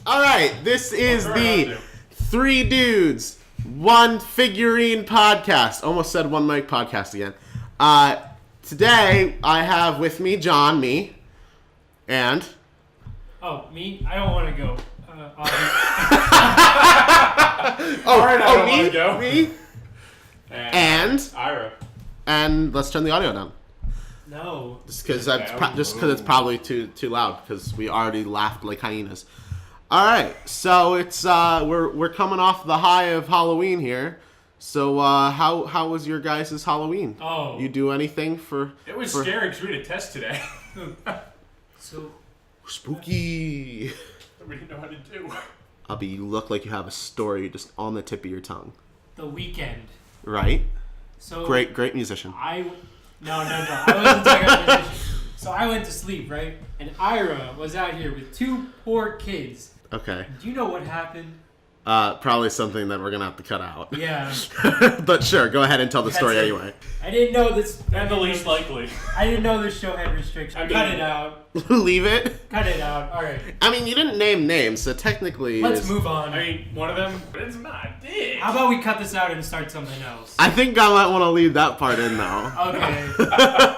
All right, this is the Three Dudes, One Figurine podcast. Almost said One Mic podcast again. Today, I have with me John, me, and... Oh, me? I don't want to go. Me? And Ira. And let's turn the audio down. No. Just because it's probably too loud because we already laughed like hyenas. All right, so it's we're coming off the high of Halloween here. So how was your guys' Halloween? Oh, you do anything for? It was scary because we had a test today. So spooky. We didn't know how to do. Abby, you look like you have a story just on the tip of your tongue. The weekend. Right. So great musician. No. I wasn't talking about musician. So I went to sleep, right? And Ira was out here with two poor kids. Okay. Do you know what happened? Probably something that we're gonna have to cut out. Yeah. But sure, go ahead and tell the story anyway. I didn't know this. And the least likely. I didn't know this show had restrictions. Cut it out. Leave it. Cut it out. All right. I mean, you didn't name names, so technically. Let's move on. I mean, one of them, but it's not dick. How about we cut this out and start something else? I think I might want to leave that part in though. Okay.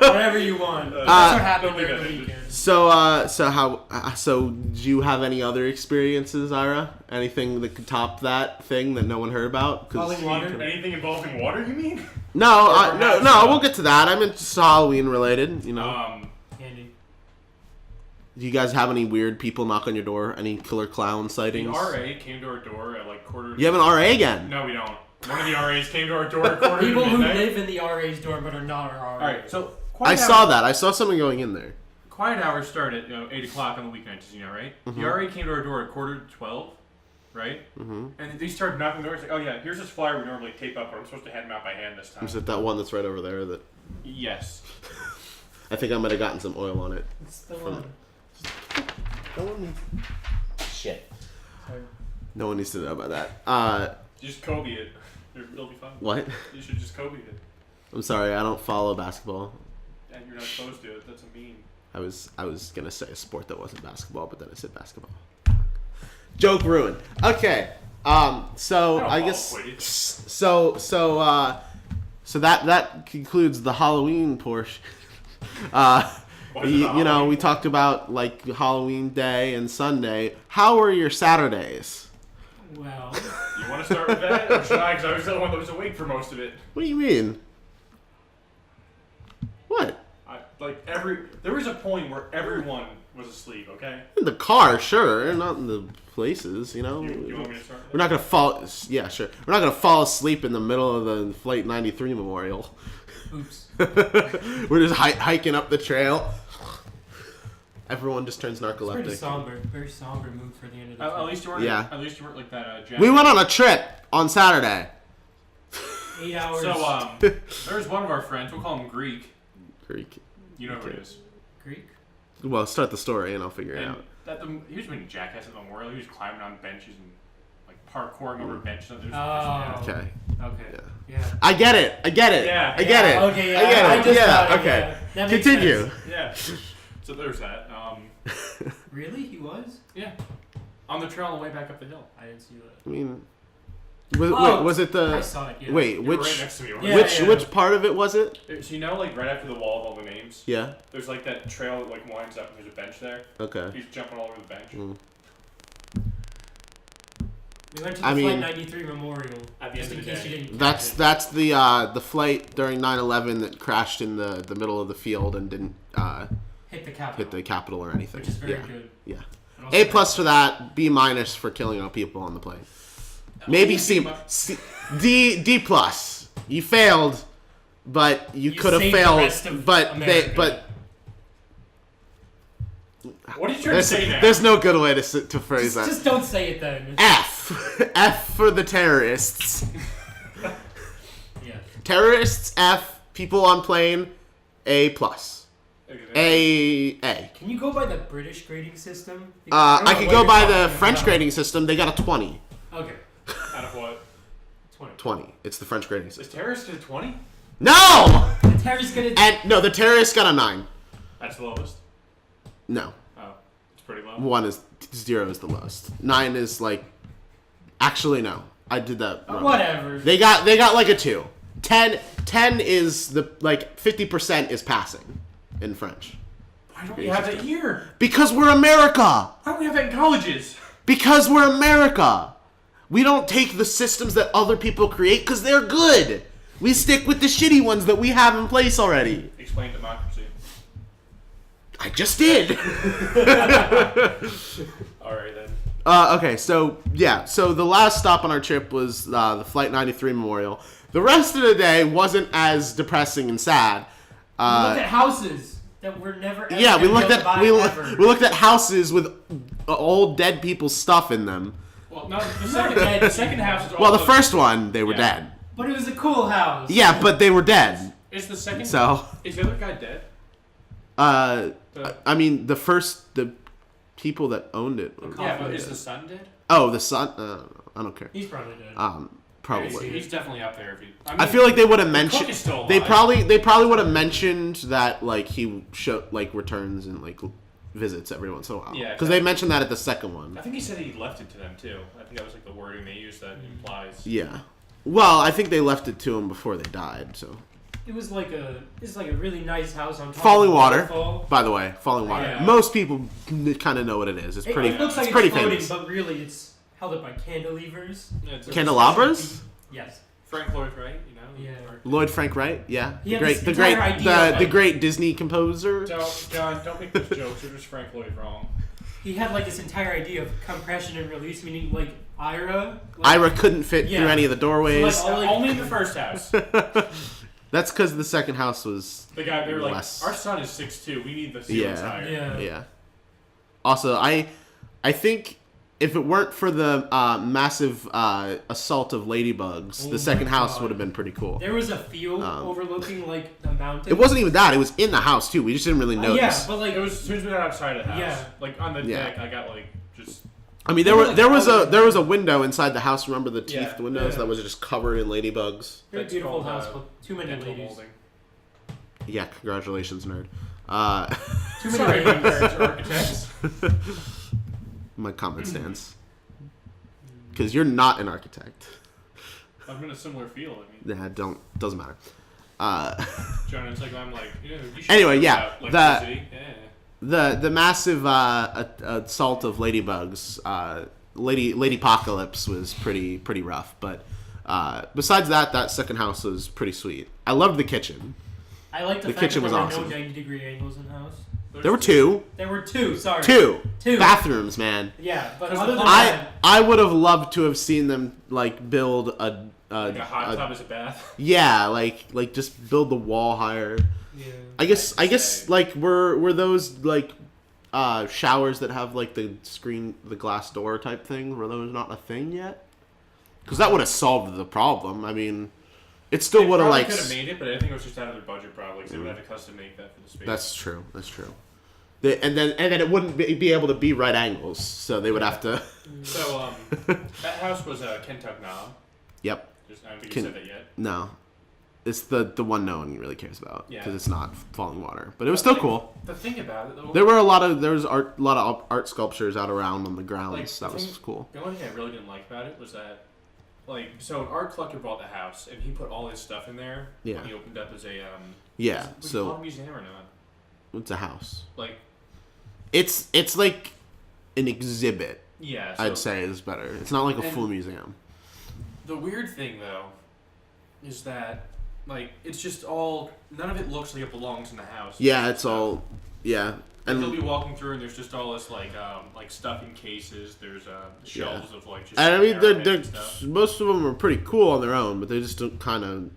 Whatever you want. That's what happened during the weekend. So do you have any other experiences, Ira? Anything that could top that thing that no one heard about? Water? Anything involving water, you mean? No, we'll get to that. I meant just Halloween related, you know. Candy. Do you guys have any weird people knock on your door? Any killer clown sightings? The RA came to our door at like quarter. You have an RA again? No, we don't. One of the RAs came to our door at quarter. People who live in the RA's door but are not our RA. All right, so I saw that. I saw something going in there. Quiet hours start at 8 o'clock on the weeknights, you know, right? Mm-hmm. The RA came to our door at 11:45, right? Mm-hmm. And they started knocking the door. It's like, oh yeah, here's this flyer we normally tape up, but I'm supposed to hand them out by hand this time. Is it that one that's right over there? That? Yes. I think I might have gotten some oil on it. It's the one. No one needs... Shit. Sorry. No one needs to know about that. Just Kobe it. It'll be fun. What? You should just Kobe it. I'm sorry, I don't follow basketball. And you're not supposed to. That's a meme. I was gonna say a sport that wasn't basketball, but then I said basketball. Joke ruined. Okay. So I guess so that concludes the Halloween portion. You know, we talked about like Halloween day and Sunday. How were your Saturdays? Well, you want to start with that, or should I? Because I was the one that was awake for most of it. What do you mean? What? There was a point where everyone was asleep. Okay. In the car, sure, not in the places. You know. You want me to start? We're not gonna fall. Yeah, sure. We're not gonna fall asleep in the middle of the Flight 93 memorial. oops. We're just hiking up the trail. Everyone just turns narcoleptic. It's very somber mood for the end of the At least you weren't. Yeah. At least you weren't like that. We went on a trip on Saturday. 8 hours. So there's one of our friends. We'll call him Greek. Greek. You know who it is. Greek? Well, start the story and I'll figure it out. He was doing Jackass at the memorial. He was climbing on benches and like parkouring over benches. Okay. Okay. Yeah. I get it. Yeah. I get it. Okay. Yeah. I get it. Yeah. Okay. Yeah. That makes Continue. sense. Yeah. So there's that. Really? He was? Yeah. On the trail on the way back up the hill. I didn't see that. I mean, was it the? I saw it. Yeah. Wait, You were which? right next to me. Which part of it was it? So you know, like right after the wall of all the names. Yeah. There's like that trail that like winds up and there's a bench there. Okay. He's jumping all over the bench. Mm. We went to the Flight 93 memorial. At the end of the day. That's the flight during 9/11 that crashed in the middle of the field and didn't hit the Capitol or anything. Which is very good. Yeah. A+ for that. B- for killing all people on the plane. Maybe C D+. You failed, but you could have failed. But what are you trying to say now? There's no good way to phrase that. Just don't say it then. F for the terrorists. Yeah. Terrorists F. People on plane A+. A. Can you go by the British grading system? I could go by the French grading system. They got a 20. Okay. Out of what? 20. It's the French grading Is system. terrorist at 20? No! The terrorist the terrorist got a 9. That's the lowest? No. Oh. It's pretty low? 1 is 0 is the lowest. 9 is like. Actually, no. I did that wrong. Whatever. They got like a 2. 10 is the like 50% is passing in French. Why don't we have that here? Because we're America. Why don't we have that in colleges? Because we're America. We don't take the systems that other people create because they're good. We stick with the shitty ones that we have in place already. Explain democracy. I just did. Alright then. Okay, so the last stop on our trip was the Flight 93 Memorial. The rest of the day wasn't as depressing and sad. We looked at houses that were never. Ever Yeah, we gonna looked be able to at buy we looked at houses with old dead people's stuff in them. Well, no, the second house is all Well, the first one they were dead. But it was a cool house. Yeah, but they were dead. Is the second? So. Is the other guy dead? I mean the people that owned it. Yeah, but is the son dead? Oh, the son. I don't care. He's probably dead. Probably. He's definitely up there. If you. I feel like they would have mentioned. Is still They alive. probably would have mentioned that like he returns and like visits every once in a while. Yeah, because they mentioned that at the second one. I think he said he left it to them too. I think that was like the wording they used that implies. Yeah. Well, I think they left it to him before they died. So. It was like a really nice house on top Falling of a water. waterfall. By the way, falling water. Yeah. Most people kind of know what it is. It's pretty. It looks like it's pretty floating, famous. but really it's held up by cantilevers. Yeah, it's Candelabras? Yes. Frank Lloyd Wright, you know. Yeah. Lloyd Frank Wright, yeah, He had this entire idea of, the like- great Disney composer. Don't make those jokes. You're just Frank Lloyd wrong. He had like this entire idea of compression and release, meaning like Ira. Like, Ira couldn't fit Yeah. through any of the doorways. So, like, Only in the first house. That's because the second house was. The guy, they were like, Less. our son is 6'2". We need the ceilings Yeah. higher. Yeah. Yeah. Also, I think if it weren't for the massive assault of ladybugs, Oh the second my house God. would have been pretty cool. There was a field overlooking like the mountain. It wasn't even that; it was in the house too. We just didn't really notice. Yeah, but like It was as soon as we got outside of the house. Yeah. Like on the Yeah. deck, I got like just. I mean, They were, like, there was covered- a window inside the house. Remember the teeth Yeah. windows Yeah. that was just covered in ladybugs. very That's beautiful called, house, but too many dental ladies. molding. Yeah, congratulations, nerd. Too many Sorry, ladies. nerds, architects. My comment stands. Because you're not an architect. I'm in a similar field. I mean, Yeah, doesn't matter. John, it's like I'm like. You should Anyway, know yeah, about electricity. Yeah. The massive assault of ladybugs, Lady Apocalypse was pretty rough. But besides that second house was pretty sweet. I loved the kitchen. I like the fact kitchen that was there were awesome. no 90-degree angles in the house. There were two There were two. Sorry. Two Two. bathrooms, man. Yeah, but 'Cause other the than pump- that, I would have loved to have seen them like build Like a hot tub as a bath. yeah, like just build the wall higher. yeah. I guess like were those like showers that have like the glass door type thing, were those not a thing yet? Because that would have solved the problem. I mean, it still would have like could have made it, but I think it was just out of their budget probably because they would have to custom make that for the space. That's true. And then it wouldn't be able to be right angles, so they would have to. So that house was Kentuck Knob. Yep. I don't think you said that yet. No, it's the one no one really cares about because Yeah. it's not falling water, but it was still cool. The thing about it though. There was a lot of art sculptures out around on the grounds. Like, That was cool. The only thing I really didn't like about it was that, like, so an art collector bought the house and he put all his stuff in there. Yeah. When he opened up as a Yeah. would you call it So a museum or not? it's a house. Like, It's like an exhibit. yeah. So I'd say is better. It's not like a And- full museum. The weird thing though, is that like it's just all none of it looks like it belongs in the house. Yeah, it's all yeah. And you'll And be walking through and there's just all this like stuff in cases. There's shelves of like just. I mean, arrowheads they're and stuff. most of them are pretty cool on their own, but they just don't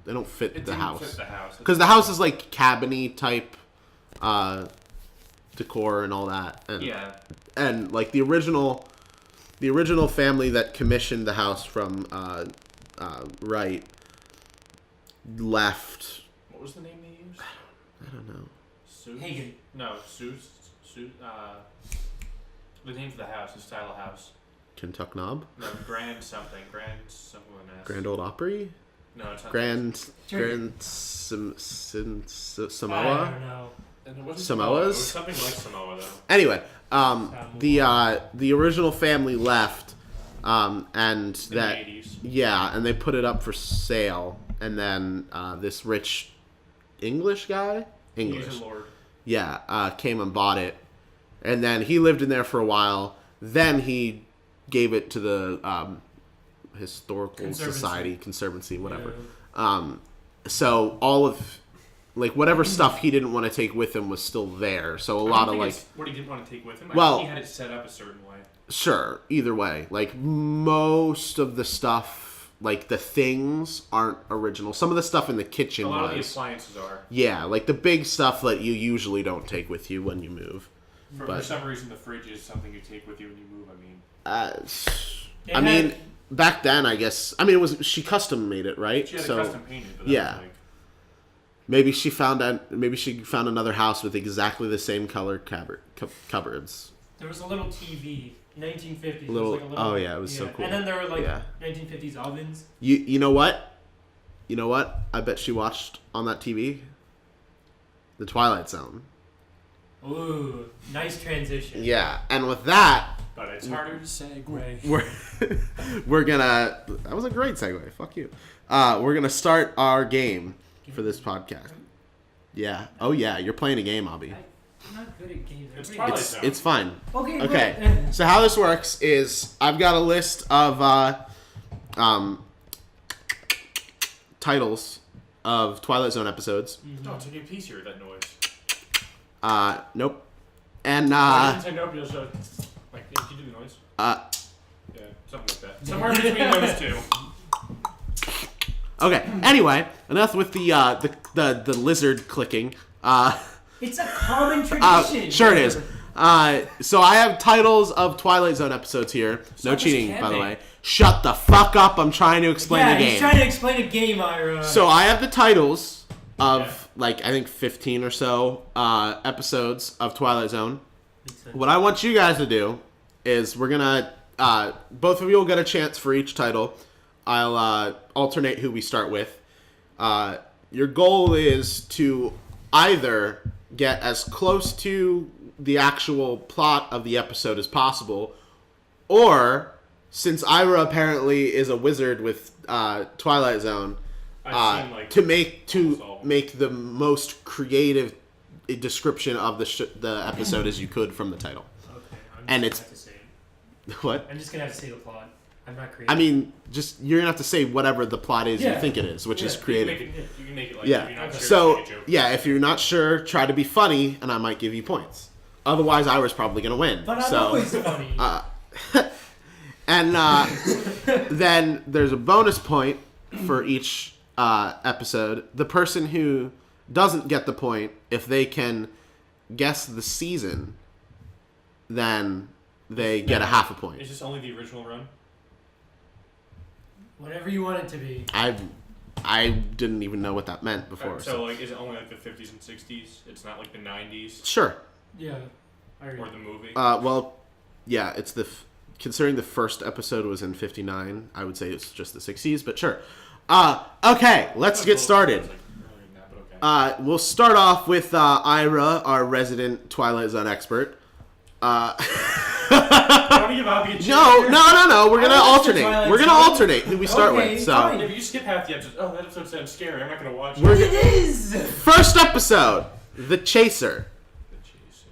they don't fit It the didn't house. fit the house. Because the house is like cabiny type decor and all that, and Yeah. and like the original family that commissioned the house from Wright left. What was the name they used? I don't know. Sue? Hagen. No, Sue. The name for the house, the style of house. Kentuck Knob, No, Grand something. Grand something with an S. Grand Old Opry, No, it's not. Grand Sure. Grand I Samoa. don't know. And it wasn't Samoas? It was something like Samoa, though. Anyway, the original family left, and In that the 80s. yeah, and they put it up for sale, and then this rich English guy, He's a lord. came and bought it, and then he lived in there for a while. Then he gave it to the historical society, conservancy, whatever. Yeah. So all of whatever stuff he didn't want to take with him was still there. So a lot of It's what he didn't want to take with him. Well- I think he had it set up a certain way. sure, either way, most of the stuff, the things aren't original. Some of the stuff in the kitchen A lot of the was. appliances are. Yeah, the big stuff that you usually don't take with you when you move. For some reason, the fridge is something you take with you when you move. Back then, I guess. It was she custom made it, right? She had a custom painted. But yeah. Maybe she found another house with exactly the same color cupboards. There was a little TV, 1950s. It It was so cool. And then there were 1950s ovens. You know what? I bet she watched on that TV the Twilight Zone. Ooh, nice transition. Yeah, and with that, But it's harder to Segue. we're gonna. That was a great segue. Fuck you. We're gonna start our game for this podcast. Yeah. Oh yeah, you're playing a game, Abby. I'm not good at games. It's Everybody- Twilight Zone. It's fine. Okay. So how this works is I've got a list of titles of Twilight Zone episodes. Oh, it's a new piece here. That noise. Nope. And I didn't say nope. Just did you do the noise? Yeah, something like that. Somewhere between those two. okay. Anyway, enough with the lizard clicking. It's a common tradition. Sure it is. So I have titles of Twilight Zone episodes here. No Stop cheating, this by the camping. way. Shut the fuck up! I'm trying to explain the Yeah, game. he's trying to explain a game, Ira. So I have the titles of I think 15 or so episodes of Twilight Zone. What I want you guys to do is we're gonna both of you will get a chance for each title. I'll alternate who we start with. Your goal is to either get as close to the actual plot of the episode as possible, or since Ira apparently is a wizard with Twilight Zone, to make the most creative description of the episode as you could from the title. Okay, And I'm it's- just gonna have to say it. What? I'm just gonna have to say the plot. I'm not creative. You're gonna have to say whatever the plot is you Yeah. think it is, which is Yeah. creative. You can make it like Yeah. if you're not sure, So make a joke. yeah, if you're not sure, try to be funny, and I might give you points. Otherwise, I was probably gonna win. but I'm so, always funny. and then there's a bonus point for each episode. The person who doesn't get the point, if they can guess the season, then they get a half a point. Is this only the original run? Whatever you want it to be. I didn't even know what that meant before. So is it only like the 50s and 60s? It's not like the 90s Sure. Yeah. I or the movie? Well, yeah, it's considering the first episode was in 59, I would say it's just the 60s, but sure. Okay, let's get started. Sounds like earlier than that, but okay. We'll start off with Ira, our resident Twilight Zone expert. Don't give Abby a chance. No. We're gonna I watched the alternate. Twilight We're gonna Zone. alternate who we start Okay, with. So fine. If you skip half the episodes, that episode sounds scary. I'm not gonna watch We're it. It is! first episode, The Chaser. The Chaser.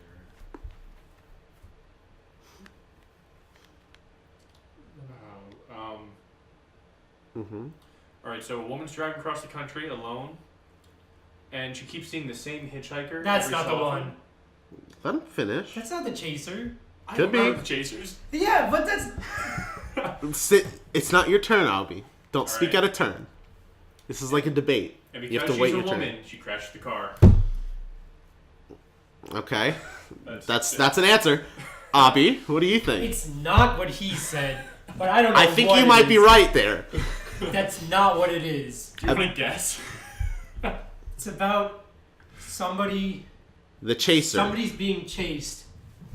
Wow. All right. So a woman's driving across the country alone, and she keeps seeing the same hitchhiker. That's every not so the often. one. Let him finish. That's not the chaser. I Could don't know be. the Chasers. Yeah, but that's... It's not your turn, Albie. Don't speak right. out of turn. This is like a debate. And You because have to wait she's a your turn. woman, she crashed the car. Okay, that's an answer. Abby, what do you think? It's not what he said, but I don't know I think what you it might be is. right there. That's not what it is. Do you want to guess? It's about somebody... The Chaser. Somebody's being chased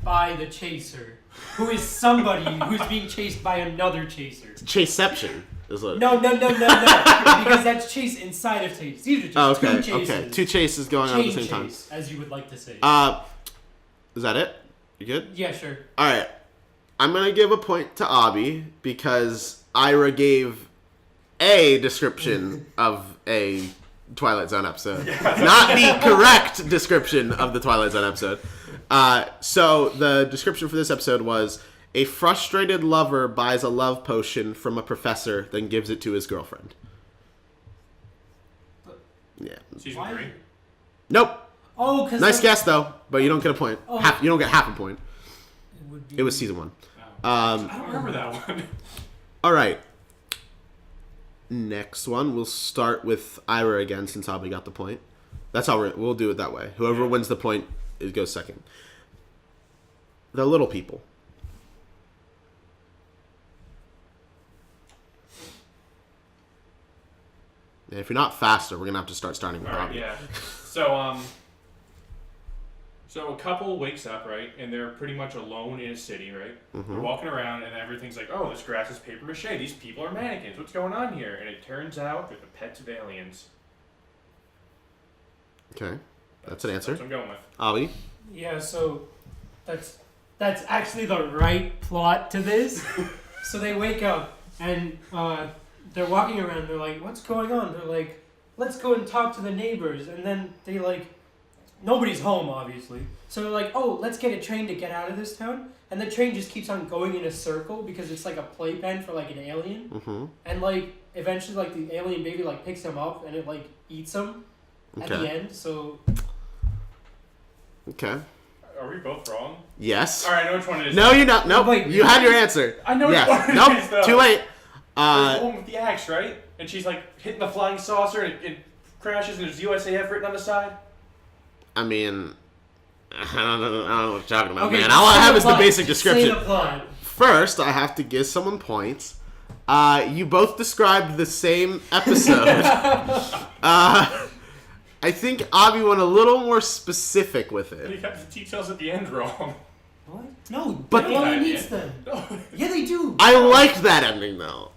by the chaser, who is somebody who's being chased by another chaser. Chaseception. Is what? No. Because that's chase inside of chase. These are just two chases. Okay. 2 chases going on at the same time. Chase, as you would like to say. Is that it? You good? Yeah, sure. All right. I'm gonna give a point to Abby because Ira gave a description of a Twilight Zone episode, not the correct description of the Twilight Zone episode. So the description for this episode was: a frustrated lover buys a love potion from a professor, then gives it to his girlfriend. Yeah. Season 3. Nope. Oh, because nice guess though, but you don't get a point. Oh. You don't get half a point. It was season 1. I don't remember that one. All right. Next one, we'll start with Ira again since Abby got the point. That's how we'll do it that way. Whoever wins the point, it goes second. The little people. And if you're not faster, we're gonna have to start starting with All right, Abby. yeah. So a couple wakes up, right, and they're pretty much alone in a city, right? Mm-hmm. They're walking around, and everything's like, oh, this grass is paper mache. These people are mannequins. What's going on here? And it turns out they're the pets of aliens. Okay, that's an answer. That's what I'm going with. Abby. Yeah, so that's actually the right plot to this. So they wake up and they're walking around. They're like, "What's going on?" They're like, "Let's go and talk to the neighbors." And then they like, nobody's home, obviously. So they're like, "Oh, let's get a train to get out of this town." And the train just keeps on going in a circle because it's like a playpen for like an alien. Mm-hmm. And like eventually, like the alien baby like picks him up and it like eats him at the end. So. Okay. Are we both wrong? Yes. All right, I know which one it is. No, you're not. Nope. Wait, you had your answer. I know yes. which one it Nope. is, though. Too late. There's the one with the axe, right? And she's like hitting the flying saucer and it crashes and there's USAF written on the side. I mean, I don't know what you're talking about, Okay, man. All I have is the basic Say description. the plot. First, I have to give someone points. You both described the same episode. I think Abby went a little more specific with And you it. got the details at the end wrong. What? No, But- the alien Yeah. eats them. No. Yeah, they do. I liked that ending, though.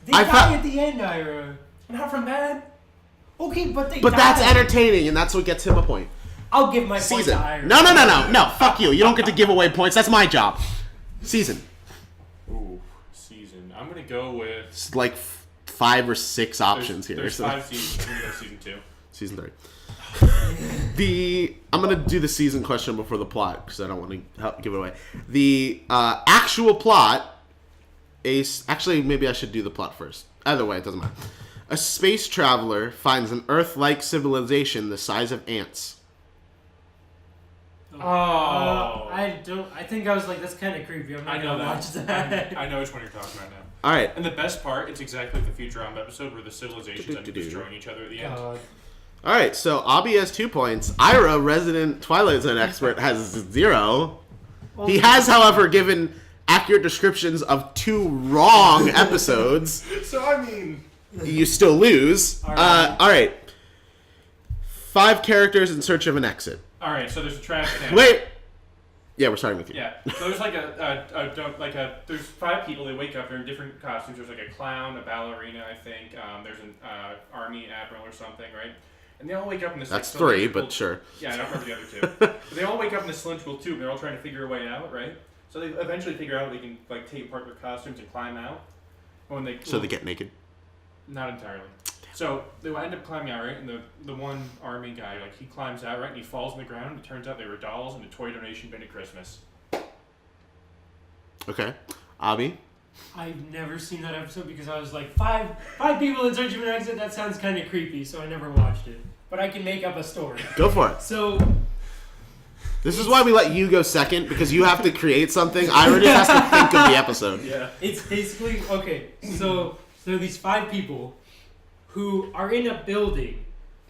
They I die thought- at the end, Ira. Not from that. Okay, but they But die. that's entertaining, and that's what gets him a point. I'll give my point Season. to Ira. No. Fuck you. You don't get to give away points. That's my job. Season. Ooh, season. I'm gonna go with. It's like 5 or 6 options here. There's so- 5 seasons. I'm gonna go season 2. Season 3. I'm gonna do the season question before the plot because I don't want to give it away. The actual plot is actually maybe I should do the plot first. Either way, it doesn't matter. A space traveler finds an Earth-like civilization the size of ants. Oh. I think I was like, that's kind of creepy. I'm not I know gonna that. watch that. I know which one you're talking about now. All right. And the best part, it's exactly like the Futurama episode where the civilizations end up Do-do-do-do. destroying each other at the end. All right. So Abby has 2 points. Ira, resident Twilight Zone expert, has 0. He has, however, given accurate descriptions of 2 wrong episodes. So I mean, You still lose. All right. All right. 5 characters in search of an exit. all right. So there's a trash can. Wait. Yeah, we're starting with you. Yeah. So there's there's 5 people. They wake up. They're in different costumes. There's like a clown, a ballerina, I think. There's an army admiral or something, right? And they all wake up in this. That's like, 3, cylindrical- but sure. Yeah, I don't remember the other 2. But they all wake up in this cylindrical tube. They're all trying to figure a way out, right? So they eventually figure out they can like take apart their costumes and climb out. When they So they get naked. Not entirely. So they end up climbing out, right? And the one army guy, like he climbs out, right? And he falls on the ground. And it turns out they were dolls in a toy donation bin at Christmas. Okay. Abby? I've never seen that episode because I was like, five people in search of an exit. That sounds kind of creepy, so I never watched it. But I can make up a story. Go for it. So This is why we let you go second, because you have to create something. Ira just has to think of the episode. Yeah. it's basically okay. So there are these 5 people who are in a building,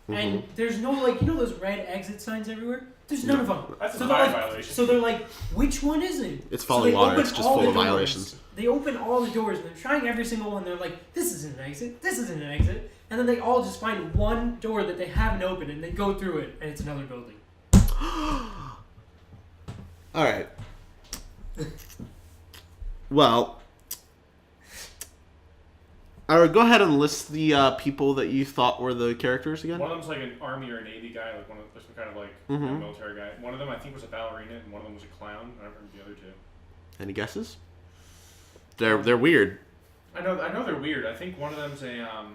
and there's no like those red exit signs everywhere. There's none of them. That's a they're fire like, violation. So they're like, which one is it? It's So falling they water. open It's just all full the of doors. violations. They open all the doors and they're trying every single one. They're like, this isn't an exit. This isn't an exit. And then they all just find one door that they haven't opened and they go through it and it's another building. All right. Well, Alright, go ahead and list the people that you thought were the characters again. One of them's like an army or a navy guy, like some kind of like military guy. One of them I think was a ballerina, and one of them was a clown. I don't remember the other two. Any guesses? They're weird. I know they're weird. I think one of them's a I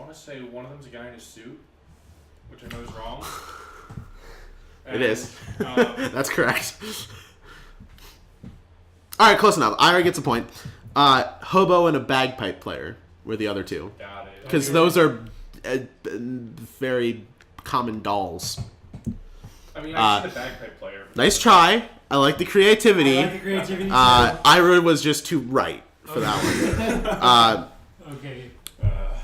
want to say one of them's a guy in a suit, which I know is wrong. It is. That's correct. All right, close enough. Ira gets a point. Hobo and a bagpipe player were the other two. Got it. Because those are very common dolls. I mean, I see the bagpipe player. Nice try. I like the creativity. I like the creativity. Ira was just too right for that one. Okay.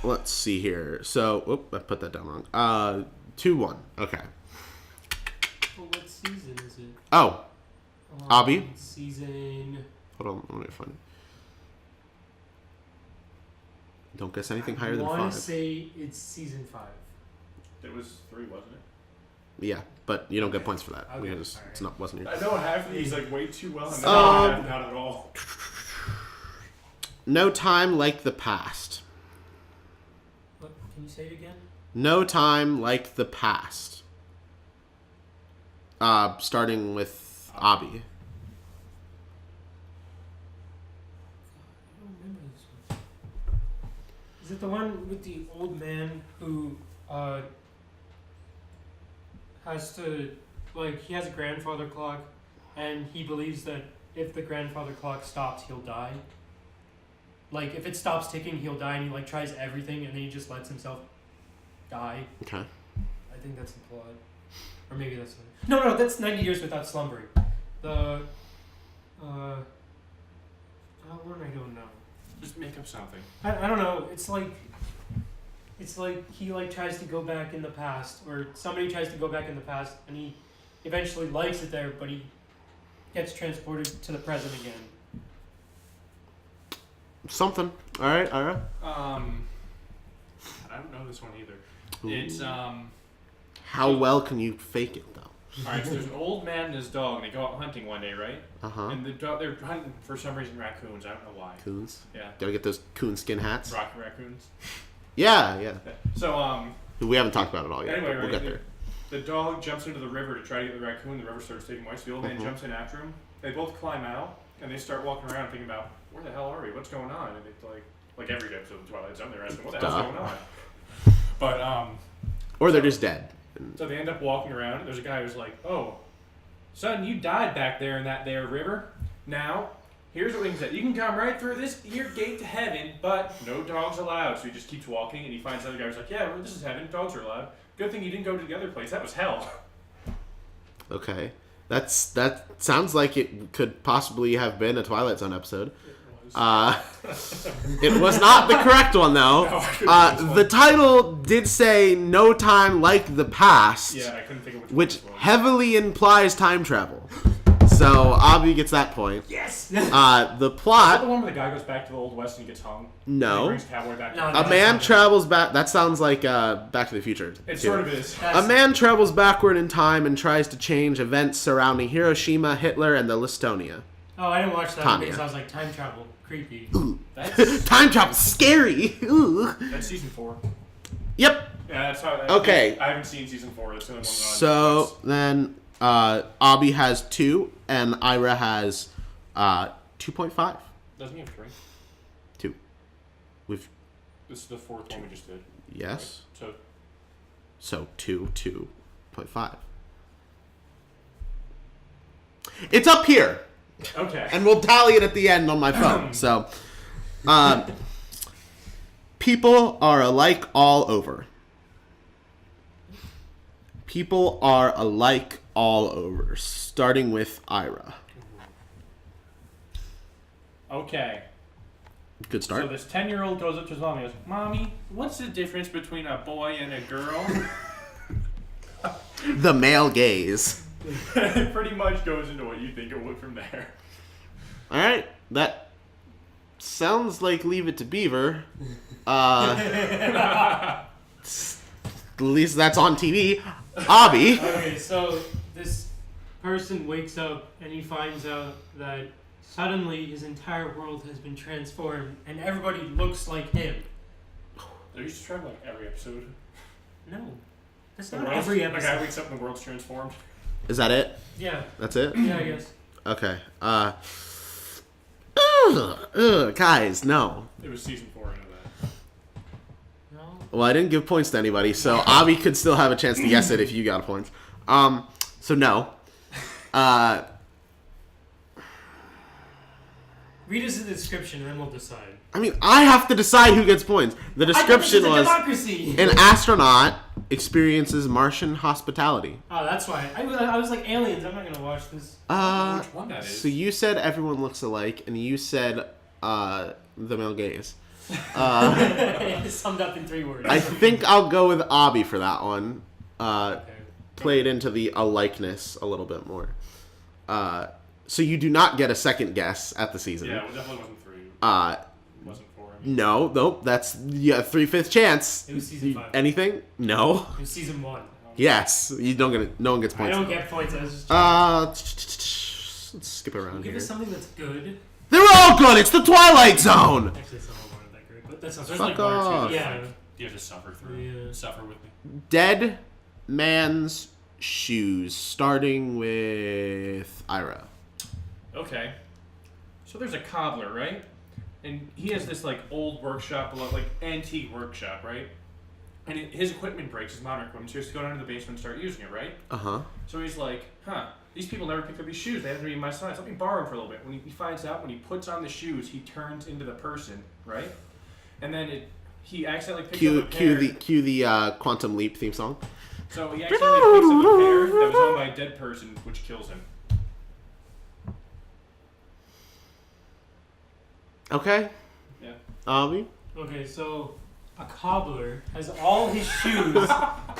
Let's see here. So, I put that down wrong. 2-1. Okay. Well, what season is it? Oh, Abby? Season... Hold on, let me find it. Don't guess anything higher than I 5. want to say it's season 5. It was 3, wasn't it? Yeah, but you don't get points for that. Okay, Because alright. it's not wasn't here. I know half of these like way too well, and not at all. No Time Like the Past. What? Can you say it again? No Time Like the Past. Starting with Abby. I don't remember this one. Is it the one with the old man who has to, like, he has a grandfather clock, and he believes that if the grandfather clock stops, he'll die? Like, if it stops ticking, he'll die, and he, like, tries everything, and then he just lets himself die. Okay. I think that's the plot. Or maybe that's... No, that's 90 Years Without Slumbering. The... that one I don't know. Just make up something. I don't know. It's like he like tries to go back in the past, or somebody tries to go back in the past, and he eventually likes it there, but he gets transported to the present again. Something. All right, Ira. I don't know this one either. Ooh. It's How well can you fake it though? All right, so there's an old man and his dog, and they go out hunting one day, right? And the dog, they're hunting for some reason raccoons. I don't know why. Coons. Yeah. Gotta get those coon skin hats. Rocky raccoons. Yeah. So We haven't talked about it all yet. Anyway, but we'll right, get there. the dog jumps into the river to try to get the raccoon. The river starts taking away, so the old man jumps in after him. They both climb out, and they start walking around thinking about, where the hell are we? What's going on? And it's like every episode of Twilight Zone, they're asking, what the hell's going on? But Or they're just dead. so they end up walking around. There's a guy who's like, oh, son, you died back there in that there river. Now, here's what we can say. You can come right through this here gate to heaven, but no dogs allowed. So he just keeps walking, and he finds another guy who's like, yeah, well, this is heaven. Dogs are allowed. Good thing you didn't go to the other place. That was hell. Okay. That sounds like it could possibly have been a Twilight Zone episode. It was not the correct one though. No, the title did say "No Time Like the Past," Yeah, I couldn't think of which one. heavily implies time travel. So Abby gets that point. Yes. The Is that the plot. one where the guy goes back to the Old West and he gets hung? No. And he brings Cowboy back. No, A man travels back. That sounds like Back to the Future. It too. sort of is. A man travels backward in time and tries to change events surrounding Hiroshima, Hitler, and the Listonia. Oh, I didn't watch that Tanya. because I was like, time travel, creepy. That's, Time travel, scary. Ooh. that's season 4. Yep. Yeah, that's how. Okay. I haven't seen season 4. That's the only one on So then, Abby has 2, and Ira has 2.5. Doesn't he have 3? 2. We've This is the 4th one we just did. yes. So So 2.5. It's up here, okay. and we'll tally it at the end on my phone. So, people are alike all over. People are alike all over, starting with Ira. Okay. Good start. So this 10-year-old goes up to his mom and goes, Mommy, what's the difference between a boy and a girl? The male gaze. It pretty much goes into what you think it would from there. All right, that sounds like Leave It to Beaver. At least that's on TV. Abby. Okay, so this person wakes up and he finds out that Suddenly, his entire world has been transformed, and everybody looks like him. They used to try like every episode. No, that's The not world's- every A episode. guy wakes up and the world's transformed. Is that it? Yeah, That's it? yeah, I guess. Okay. Guys, no. It was season 4, I know that. No. Well, I didn't give points to anybody, so Avi could still have a chance to guess it if you got points. So no. Read us the description, and then we'll decide. I mean, I have to decide who gets points. The description I thought this was democracy. an astronaut experiences Martian hospitality. Oh, that's why. I was like, aliens. I'm not gonna watch this. Which one that is? So you said everyone looks alike, and you said the male gaze. It's summed up in 3 words. I think I'll go with Avi for that one. Okay. Played into the alikeness a little bit more. So you do not get a second guess at the season. Yeah, it definitely wasn't 3. Wasn't 4. I mean. No, nope. That's 3/5 chance. It was season 5. Anything? No. It was season 1. Yes. You don't get. No one gets I points. don't get points. I was just. Let's skip around Give here. us something that's good. They're all good. It's the Twilight Zone. Actually, some of them aren't that great, but that's not. There's Fuck like 1 or 2 off. that Yeah. like, you have to suffer through. Yeah. Suffer with me. Dead man's shoes. Starting with Ira. Okay. So there's a cobbler, right? And he has this like old workshop, like antique workshop, right? And his equipment breaks, his modern equipment, so he has to go down to the basement and start using it, right? Uh-huh. So he's like, these people never pick up these shoes. They have to be my size. Let me borrow them for a little bit. When he finds out, when he puts on the shoes, he turns into the person, right? And then he accidentally picks up a pair. Cue the Quantum Leap theme song. So he accidentally picks up a pair that was owned by a dead person, which kills him. Okay. Yeah. Avi? Okay, so a cobbler has all his shoes,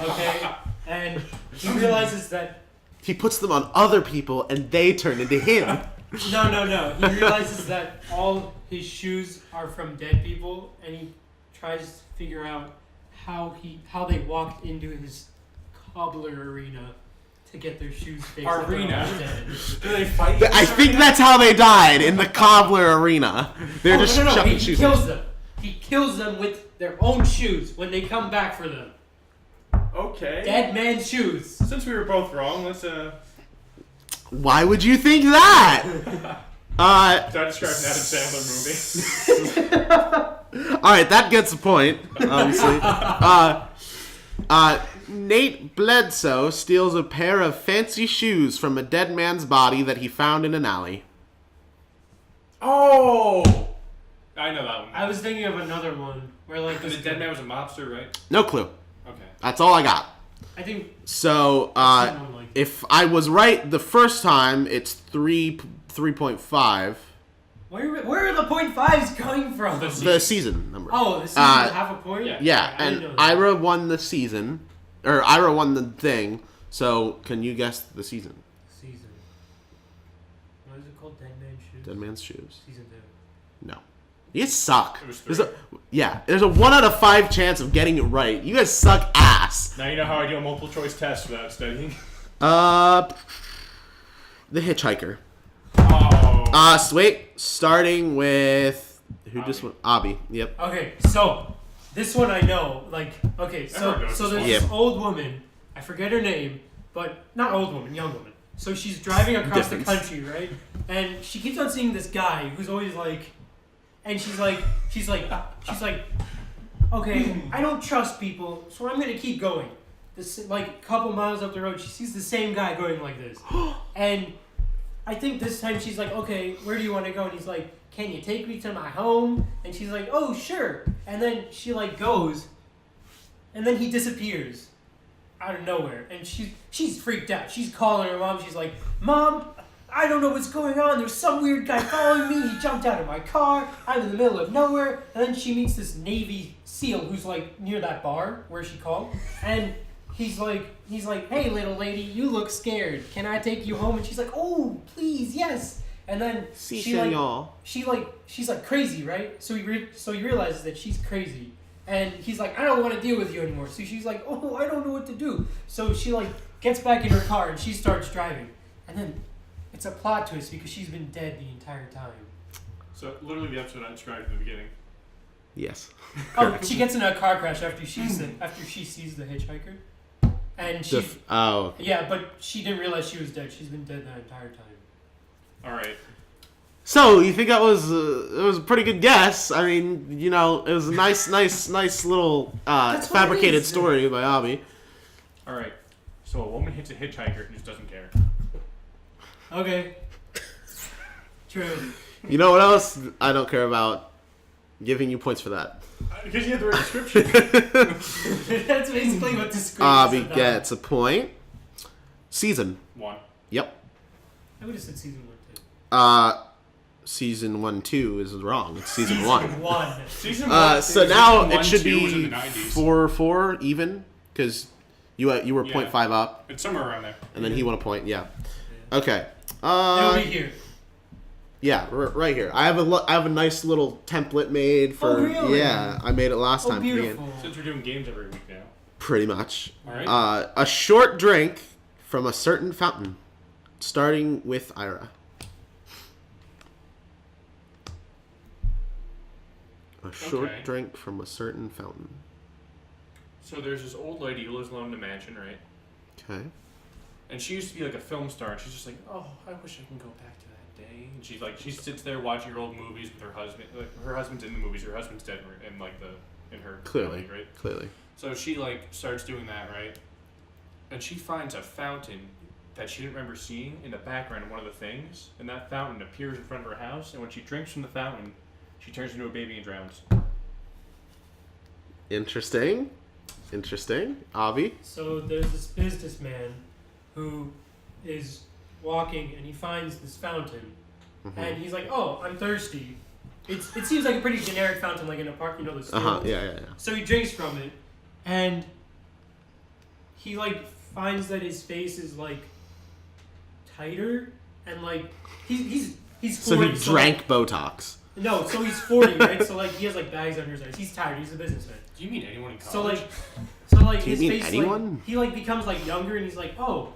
okay, and he realizes that He puts them on other people and they turn into him. no. He realizes that all his shoes are from dead people, and he tries to figure out how they walked into his cobbler arena to get their shoes fixed. if they're Arena? all dead. Do they fight? I think that's how they died, in the cobbler arena. They're Oh, just no, shoving he shoes. kills them. He kills them with their own shoes when they come back for them. Okay. Dead man's shoes. Since we were both wrong, let's Why would you think that? Did I describe an Adam Sandler movie? Alright, that gets a point, obviously. Nate Bledsoe steals a pair of fancy shoes from a dead man's body that he found in an alley. Oh! I know that one. I was thinking of another one where like And this the dead man was a mobster, right? No clue. Okay. That's all I got. I think So, someone like if I was right the first time, it's 3.5. where are the .5s coming from? The season number. Oh, the season is half a point. yeah. Yeah, I didn't know and that. Ira won the season. Or Ira won the thing. So, can you guess the season? Season. What is it called? Dead Man's Shoes. Dead Man's Shoes. Season 2. No. You guys suck. It was There's 3. there's a 1 out of 5 chance of getting it right. You guys suck ass. Now you know how I do a multiple choice test without studying. The Hitchhiker. Oh. Wait. Starting with who just went? Abby. Yep. Okay, so this one I know. Like, okay, Everyone knows so this there's one. this Yep. old woman. I forget her name, but not old woman, young woman. So she's driving across the Difference. country, right? And she keeps on seeing this guy who's always like, and she's like, okay, I don't trust people, so I'm gonna keep going. This like a couple miles up the road, she sees the same guy going like this, and I think this time she's like, okay, where do you want to go? And he's like, can you take me to my home? And she's like, oh, sure. And then she like goes, and then he disappears out of nowhere. And she's freaked out. She's calling her mom. She's like, Mom, I don't know what's going on. There's some weird guy following me. He jumped out of my car. I'm in the middle of nowhere. And then she meets this Navy SEAL who's like near that bar where she called. And he's like, hey, little lady, you look scared. Can I take you home? And she's like, oh, please, yes. And then she's like crazy, right? So he realizes that she's crazy, and he's like, I don't want to deal with you anymore. So she's like, oh, I don't know what to do. So she like gets back in her car and she starts driving, and then it's a plot twist because she's been dead the entire time. So literally the episode I described in the beginning. Yes. Oh, she gets in a car crash after she sees the hitchhiker, and she yeah, but she didn't realize she was dead. She's been dead that entire time. All right. So you think that was it was a pretty good guess? I mean, you know, it was a nice little fabricated story by Abby. All right. So a woman hits a hitchhiker and just doesn't care. Okay. True. You know what else I don't care about? Giving you points for that. Because you had the right description. That's basically what the screen Abby gets a point. Season 1. Yep. I would have said season 1 too. Season 1, 2 is wrong. It's season 1. Season 1. So now it should was in be the 90s. 4-4 even because you were 0.5 up, It's somewhere around there. and then he won a point. Yeah. Okay. It'll be here. Yeah, right here. I have a nice little template made for. Oh, really? Yeah, I made it last time. Beautiful. Since we're doing games every week now. Pretty much. All right. A short drink from a certain fountain, starting with Ira. A short drink from a certain fountain. So there's this old lady who lives alone in a mansion, right? Okay. And she used to be like a film star, and she's just like, oh, I wish I can go back to that day. And she sits there watching her old movies with her husband. Like, her husband's in the movies. Her husband's dead in her Clearly, family, right? Clearly. So she starts doing that, right? And she finds a fountain that she didn't remember seeing in the background of one of the things. And that fountain appears in front of her house. And when she drinks from the fountain, she turns into a baby and drowns. Interesting. Avi? So there's this businessman who is walking and he finds this fountain. Mm-hmm. And he's like, oh, I'm thirsty. It seems like a pretty generic fountain, like in a park, you know, the stools. Yeah. So he drinks from it, and he finds that his face is tighter, and he's 40. So he drank Botox. No, so he's 40, right? So he has bags under his eyes. He's tired. He's a businessman. Do you mean anyone in college? So Do you his mean face anyone? he becomes younger, and he's like, oh,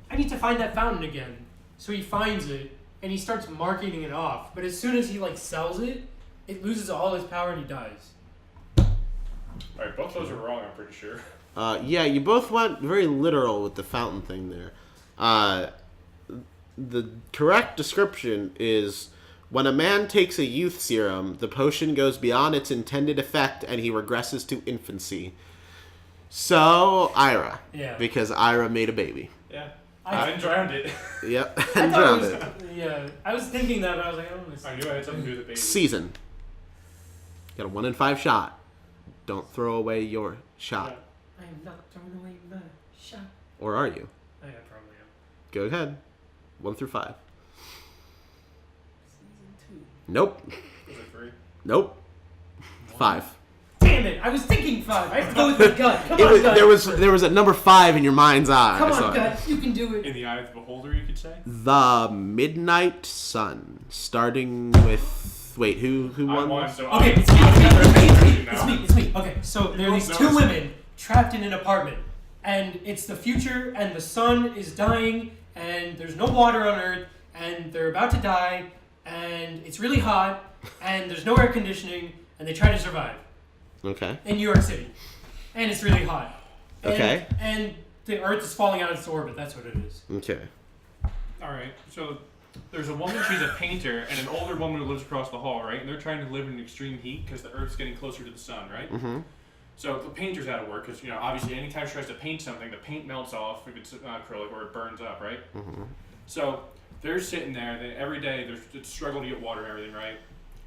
I need to find that fountain again. So he finds it. And he starts marketing it off. But as soon as he sells it, it loses all its power and he dies. Alright, both those are wrong, I'm pretty sure. Yeah, you both went very literal with the fountain thing there. The correct description is when a man takes a youth serum, the potion goes beyond its intended effect and he regresses to infancy. So, Ira. Yeah. Because Ira made a baby. Yeah. I drowned it. Yep, and drowned it. Yeah, I was thinking that, but I was like, I don't want to. I knew I had something to do with the baby. Season. Got a 1 in 5 shot. Don't throw away your shot. I am not throwing away my shot. Or are you? I probably am. Go ahead. 1 through 5. Season 2. Nope. Was it 3? Nope. 5. Damn it! I was thinking 5. I have to go with my gut. Come on, gut. There was a number 5 in your mind's eye. Come on, gut. You can do it. In the eye of the beholder, you could say? The Midnight Sun. Starting with... Wait, who won? Okay, it's me. Okay, so there are these 2 women trapped in an apartment. And it's the future, and the sun is dying, and there's no water on Earth, and they're about to die, and it's really hot, and there's no air conditioning, and they try to survive. Okay. In New York City. And it's really hot. Okay. And the Earth is falling out of its orbit. That's what it is. Okay. Alright, so there's a woman, she's a painter, and an older woman who lives across the hall, right? And they're trying to live in extreme heat because the Earth's getting closer to the sun, right? Mm-hmm. So the painter's out of work because, obviously anytime she tries to paint something, the paint melts off if it's acrylic or it burns up, right? Mm-hmm. So they're sitting there, every day they're struggling to get water and everything, right?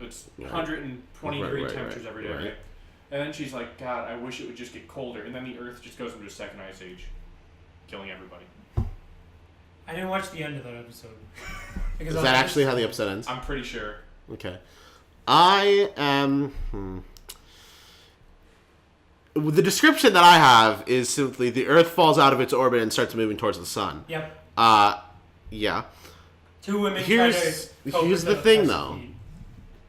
It's 120 degree temperatures every day, right? And then she's like, God, I wish it would just get colder. And then the Earth just goes into a second ice age, killing everybody. I didn't watch the end of that episode. Is that actually how the episode ends? I'm pretty sure. Okay. I am... The description that I have is simply the Earth falls out of its orbit and starts moving towards the sun. Yep. Yeah. 2 women Here's the thing, though.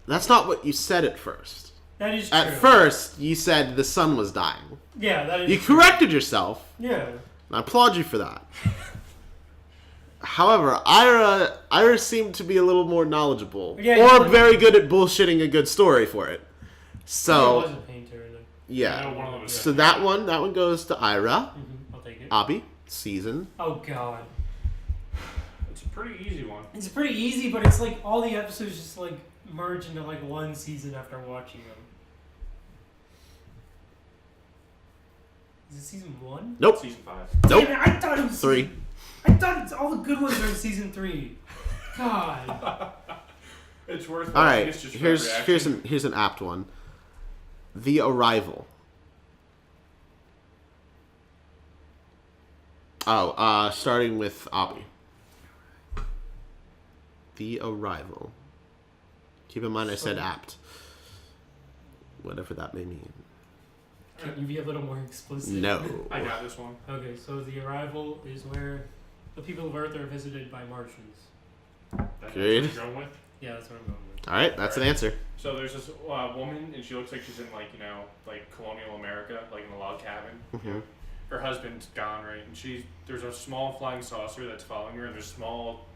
That's not what you said at first. That is true. At first, you said the sun was dying. Yeah, that is You true. corrected yourself. Yeah. And I applaud you for that. However, Ira seemed to be a little more knowledgeable, Yeah, or very good at bullshitting a good story for it. He So was a painter. yeah, I know one of them was so that one goes to Ira. I'll take it. Abi, season. Oh god. It's a pretty easy one. It's pretty easy, but it's like all the episodes just like merge into like one season after watching them. Is it season 1? Nope. Season 5. Nope. Damn it, I thought it was 3. I thought all the good ones are in season 3. God. It's worth. All right. It's just for reaction. Here's an apt one. The Arrival. Oh, starting with Abi. The Arrival. Keep in mind I said apt. Whatever that may mean. Can you be a little more explicit? No. I got this one. Okay, so the Arrival is where the people of Earth are visited by Martians. That's Good. what you're going with. Yeah, that's what I'm going with. All right, that's an answer. So there's this woman, and she looks like she's in like colonial America, like in a log cabin. Mhm. Her husband's gone, right? And there's a small flying saucer that's following her, and there's small,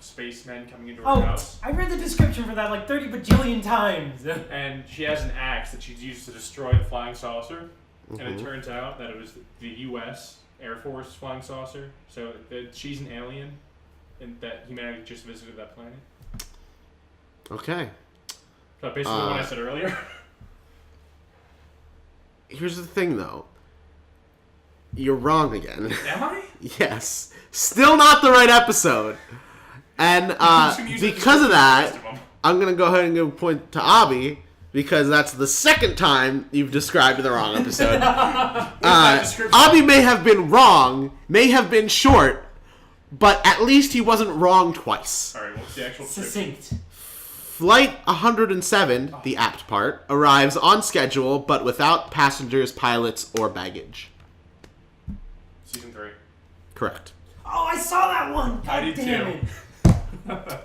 spacemen coming into her Oh, house. I read the description for that like 30 bajillion times. And she has an axe that she's used to destroy the flying saucer. And it Mhm. turns out that it was the U.S. Air Force flying saucer. So that she's an alien, and that humanity just visited that planet. Okay. So basically what I said earlier. Here's the thing, though. You're wrong again. Am I? Yes. Still not the right episode. And because of that, I'm going to go ahead and give a point to Abi, because that's the second time you've described the wrong episode. Abi may have been wrong, may have been short, but at least he wasn't wrong twice. Alright, what's the actual description? Succinct. Flight 107, the apt part, arrives on schedule, but without passengers, pilots, or baggage. Season 3. Correct. Oh, I saw that one! God I did damn too. it.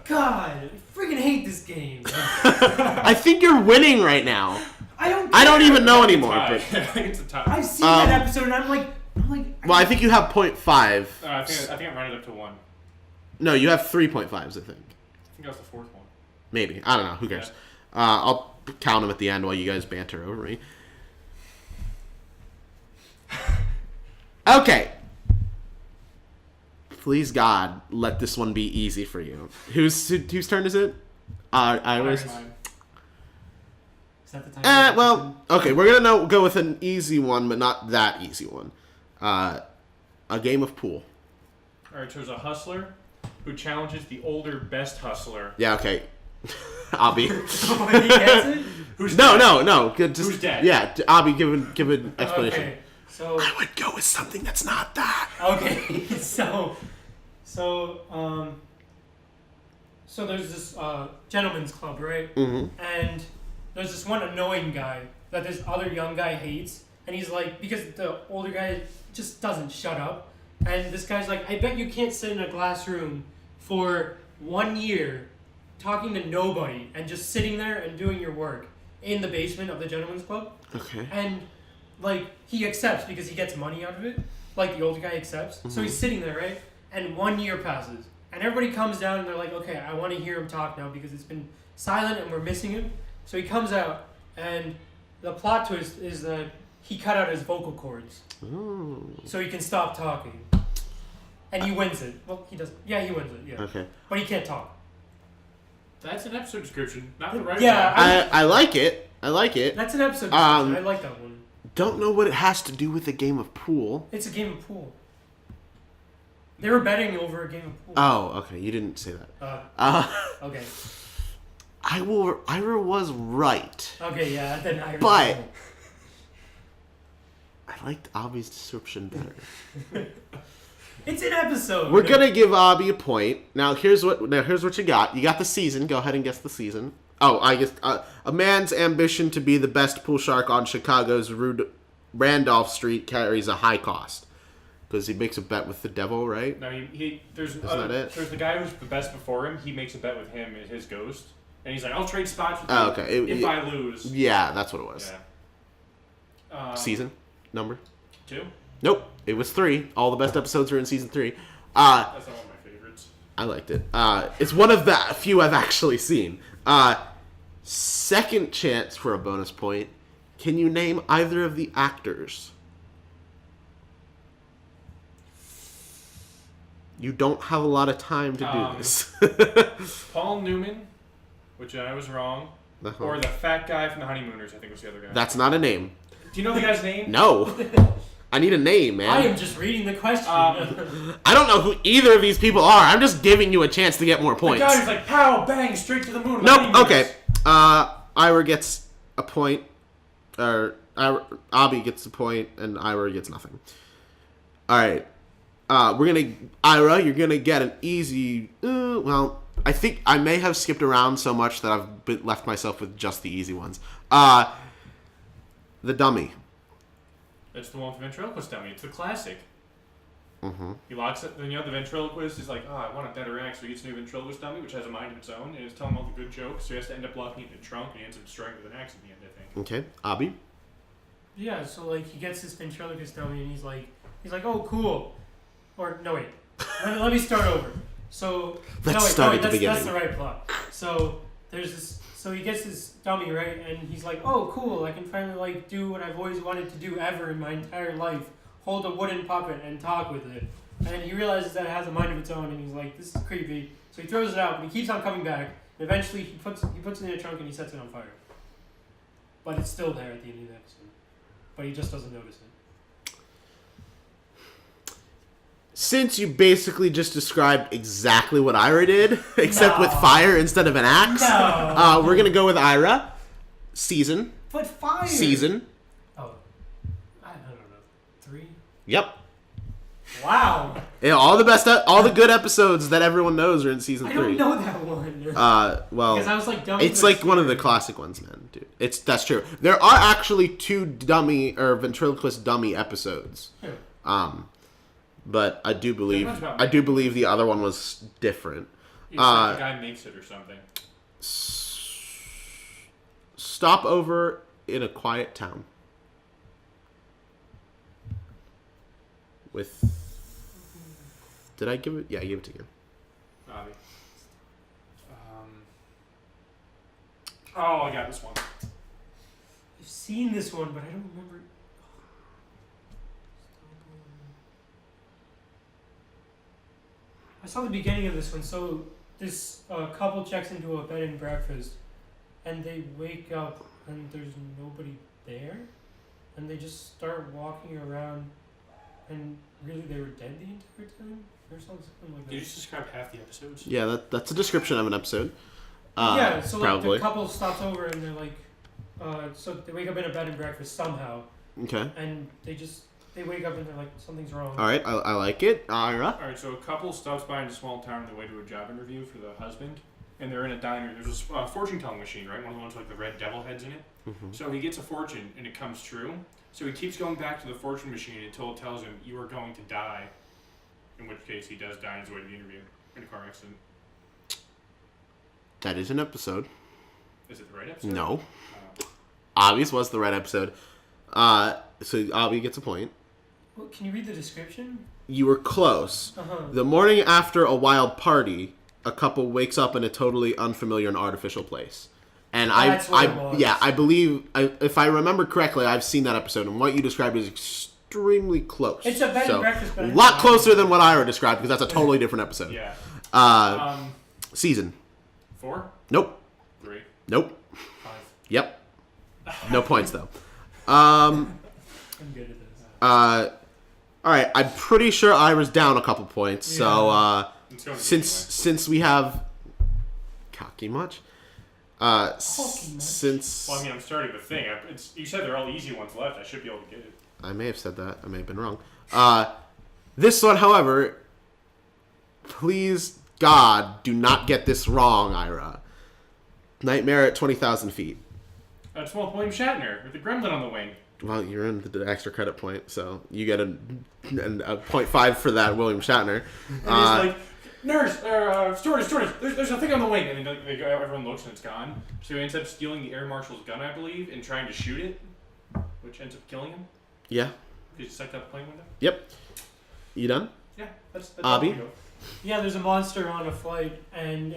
God, I freaking hate this game. I think you're winning right now. I don't even know anymore. I But, think it's a tie. I've seen that episode and I'm like... well, I think you have 0.5. I think I'm running up to 1. No, you have 3.5s, I think. I think that was the 4th one. Maybe. I don't know. Who cares? I'll count them at the end while you guys banter over me. Okay. Please, God, let this one be easy for you. Whose turn is it? Ira's? Is that the time? Well, okay. We're going to go with an easy one, but not that easy one. A game of pool. Alright, so there's a hustler who challenges the older best hustler. Yeah, okay. Abi. He gets it? Who's No, dead? no. Who's dead? Yeah, Abi, give an explanation. Okay, so... I would go with something that's not that. Okay, so there's this gentleman's club, right? Mm-hmm. And there's this one annoying guy that this other young guy hates, and he's like, because the older guy just doesn't shut up, and this guy's like, I bet you can't sit in a glass room for 1 year talking to nobody and just sitting there and doing your work in the basement of the gentleman's club. Okay. And like he accepts because he gets money out of it. Like the older guy accepts. So he's sitting there, right? And 1 year passes. And everybody comes down and they're like, okay, I want to hear him talk now because it's been silent and we're missing him. So he comes out and the plot twist is that he cut out his vocal cords. Ooh. So he can stop talking. And he wins it. Well, he doesn't. Yeah, he wins it, yeah. Okay. But he can't talk. That's an episode description, not the right Yeah, one. I like it. I like it. That's an episode. I like that one. Don't know what it has to do with a game of pool. It's a game of pool. They were betting over a game of pool. Oh, okay. You didn't say that. Okay. Ira was right. Okay, yeah, then I. But I liked Abi's description better. It's an episode. We're gonna give Abi a point. Now here's what you got. You got the season. Go ahead and guess the season. Oh, I guess a man's ambition to be the best pool shark on Chicago's Randolph Street carries a high cost because he makes a bet with the devil, right? No, there's that it? There's the guy who's the best before him. He makes a bet with him as his ghost, and he's like, "I'll trade spots with you Okay. if I lose." Yeah, that's what it was. Yeah. Season number? 2. Nope. It was 3. All the best episodes are in season 3. That's not one of my favorites. I liked it. It's one of the few I've actually seen. Second chance for a bonus point. Can you name either of the actors? You don't have a lot of time to do this. Paul Newman, which I was wrong. Or the fat guy from the Honeymooners, I think was the other guy. That's not a name. Do you know the guy's name? No. I need a name, man. I am just reading the question. I don't know who either of these people are. I'm just giving you a chance to get more points. The guy who's like, pow, bang, straight to the moon. Nope, okay. Ira gets a point. Or Abby gets a point, and Ira gets nothing. Alright. Ira, you're gonna get an easy... well, I think I may have skipped around so much that I've left myself with just the easy ones. The Dummy. It's the one with the ventriloquist dummy. It's a classic. Mm-hmm. He locks it, then the ventriloquist is like, I want a better act, so he gets a new ventriloquist dummy, which has a mind of its own, and it's telling him all the good jokes, so he has to end up locking it in the trunk, and he ends up destroying it with an axe at the end, I think. Okay. Abby? Yeah, so like he gets this ventriloquist dummy and he's like, oh cool. Or no wait, let me start over. So Let's start at the beginning. That's the right plot. So there's this. So he gets this dummy, right, and he's like, oh cool, I can finally like do what I've always wanted to do ever in my entire life: hold a wooden puppet and talk with it. And he realizes that it has a mind of its own, and he's like, this is creepy. So he throws it out, but he keeps on coming back. And eventually, he puts it in a trunk and he sets it on fire. But it's still there at the end of the episode. But he just doesn't notice it. Since you basically just described exactly what Ira did, except with fire instead of an axe, we're gonna go with Ira. Season. But fire. Season. Oh, I don't know. 3. Yep. Wow. Yeah, all the good episodes that everyone knows are in season 3. I don't know that one. Well, because I was like, it's like one of the classic ones, man, dude. That's true. There are actually 2 dummy or ventriloquist dummy episodes. Yeah. But I do believe the other one was different. It's like the guy makes it or something. Stop over in a quiet town. With... Did I give it? Yeah, I gave it to you. Bobby. I got this one. I've seen this one, but I don't remember. I saw the beginning of this one. So this couple checks into a bed and breakfast, and they wake up and there's nobody there, and they just start walking around, and really they were dead the entire time, or something like that. Did you just describe half the episodes? Yeah, that's a description of an episode. Yeah, so like probably. the couple stops over and they're like, so they wake up in a bed and breakfast somehow. Okay. And they wake up and they're like, something's wrong. All right, I like it. Ira? All right, so a couple stops by in a small town on their way to a job interview for the husband, and they're in a diner. There's a fortune-telling machine, right? One of the ones with like the red devil heads in it. Mm-hmm. So he gets a fortune, and it comes true. So he keeps going back to the fortune machine until it tells him, you are going to die. In which case, he does die on his way to the interview in a car accident. That is an episode. Is it the right episode? No. Obvious was the right episode. So Abby gets a point. Well, can you read the description? You were close. Uh-huh. The morning after a wild party, a couple wakes up in a totally unfamiliar and artificial place. And I believe, if I remember correctly, I've seen that episode, and what you described is extremely close. It's a bed and breakfast. A lot closer than what Ira described, because that's a totally different episode. Yeah. Season. 4? Nope. 3? Nope. 5? Yep. No points though. I'm good at this. All right. I'm pretty sure Ira's down a couple points. Yeah. So since we have cocky much. Since well, I mean, I'm starting to think. You said there are all easy ones left. I should be able to get it. I may have said that. I may have been wrong. This one, however, please God, do not get this wrong, Ira. Nightmare at 20,000 feet. That's William Shatner with the gremlin on the wing. Well, you're in the extra credit point, so you get a 0.5 for that, William Shatner. And he's like, nurse, stewardess, there's a thing on the wing. And then everyone looks and it's gone. So he ends up stealing the air marshal's gun, I believe, and trying to shoot it, which ends up killing him. Yeah. He sucked out the plane window. Yep. You done? Yeah, that's Abby? Yeah, there's a monster on a flight, and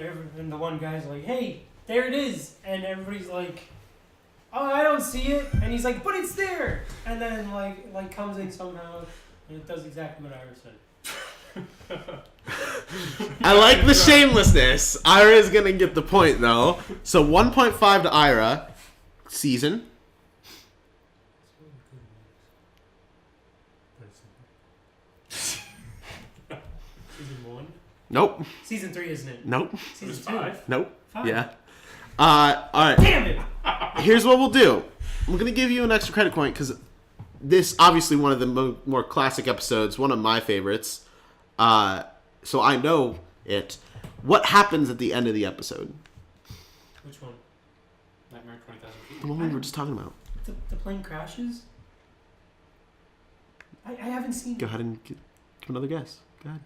the one guy's like, "Hey, there it is," and everybody's like, "Oh, I don't see it," and he's like, "But it's there," and then like comes in somehow, and it does exactly what Ira said. I like the shamelessness. Ira is gonna get the point though. So 1.5 to Ira. Season. Season 1? Nope. Season 3, isn't it? Nope. Season 2? 5? Nope. 5? Yeah. Alright. Damn it! Here's what we'll do. I'm going to give you an extra credit point because this obviously one of the more classic episodes, one of my favorites. So I know it. What happens at the end of the episode? Which one? Nightmare 20,000 Feet. The one we were just talking about. The plane crashes? I haven't seen Go ahead and give another guess. Go ahead.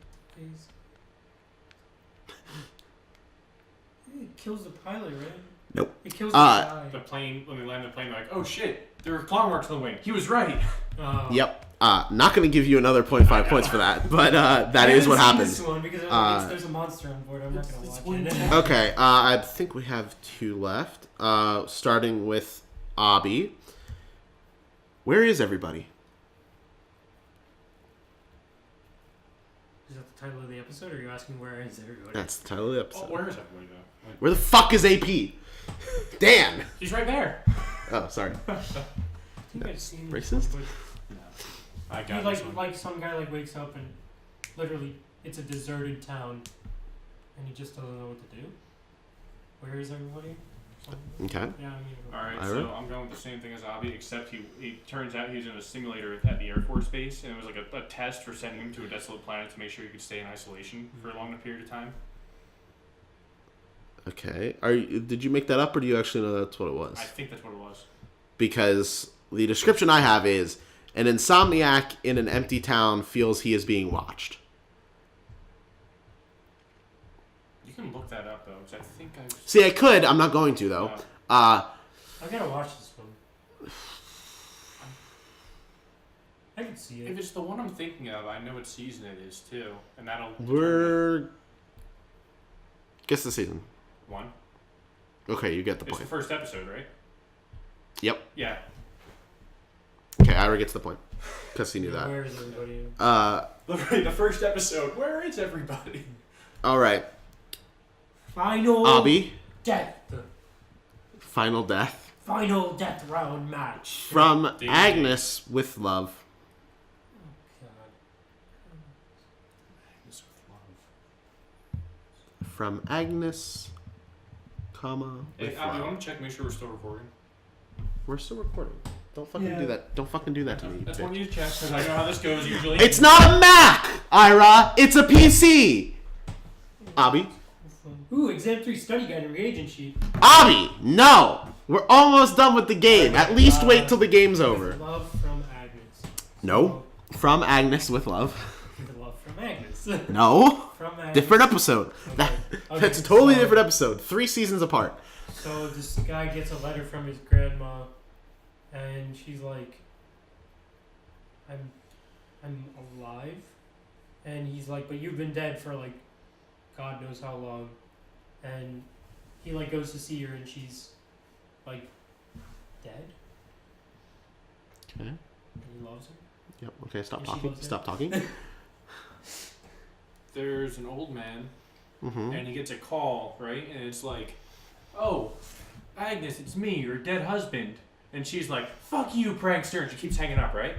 It kills the pilot, right? Nope. It kills the guy. The plane, when they land the plane, they're like, oh shit, there were claw marks on the wing. He was right. Yep. Not going to give you another 0.5 points for that, but that is what happened. This one because there's a monster on board. I'm not going to watch it. Okay, I think we have 2 left. Starting with Abby. Where is everybody? Is that the title of the episode, or are you asking where is everybody? That's the title of the episode. Oh, where is everybody though? Like, Where the fuck is AP? Dan! he's right there. Oh, sorry. I think I've seen this Racist? one, No. I but got he this one. like some guy wakes up and literally it's a deserted town, and he just doesn't know what to do. Where is everybody? Something. Okay. Yeah, I mean. Alright, Ira? so I'm going with the same thing as Abby, except he turns out he was in a simulator at the Air Force Base, and it was like a test for sending him to a desolate planet to make sure he could stay in isolation for a long period of time. Okay. Did you make that up, or do you actually know that's what it was? I think that's what it was. Because the description I have is, an insomniac in an empty town feels he is being watched. You can look that up though, because I think I've. See, I could. I'm not going to, though. No. I gotta watch this one. I can see If it. it's the one I'm thinking of, I know what season it is too, and that'll. We're... Guess the season. 1. Okay, you get the It's point. the first episode, right? Yep. Yeah. Okay, Ira gets the point. Because he knew that. Where is everybody? The first episode. Where is everybody? Alright. Final Abby. death. Final death. Final death round match. From Ding. Agnes with love. God. From Agnes, comma, Hey, with Abby, love. want to check, make sure we're still recording? We're still recording. Don't fucking Yeah. do that. Don't fucking do that to me. That's bitch. one you check, because I know how this goes usually. It's not a Mac, Ira. It's a PC. Abby. Ooh, exam 3 study guide and reagent sheet. Abby, no. We're almost done with the game. At least wait till the game's over. With love from Agnes. No. From Agnes with love. With love from Agnes. No. From Agnes. Different episode. Okay. That's a totally so- different episode. 3 seasons apart. So this guy gets a letter from his grandma, and she's like, I'm alive," and he's like, "But you've been dead for like, God knows how long," and he like goes to see her, and she's like, dead, Okay. and he loves her. Yep. Okay. Stop And she talking. loves it. Stop talking. There's an old man, Mm-hmm. and he gets a call, right? And it's like, oh, Agnes, it's me, your dead husband. And she's like, fuck you, prankster. And she keeps hanging up, right?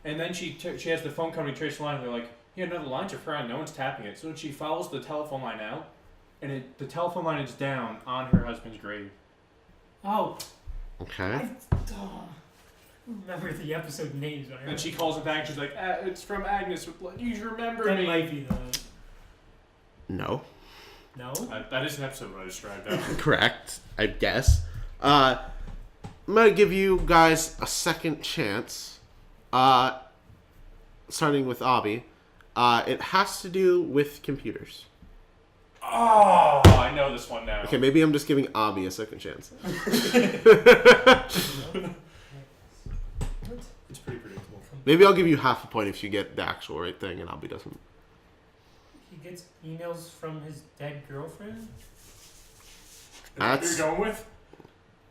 And then she has the phone company trace the line, and they're like, yeah, no, the lines are fine. No one's tapping it. So she follows the telephone line out, and the telephone line is down on her husband's grave. Oh, Okay. I remember the episode names. But I And she calls him back, and she's like, it's from Agnes. You remember that me. might be the No. no. That is an episode I described out. Correct, I guess. I'm gonna give you guys a second chance. Starting with Abby. It has to do with computers. Oh, I know this one now. Okay, maybe I'm just giving Abby a second chance. It's pretty predictable. Maybe I'll give you half a point if you get the actual right thing and Abby doesn't. He gets emails from his dead girlfriend? That's what you're going with?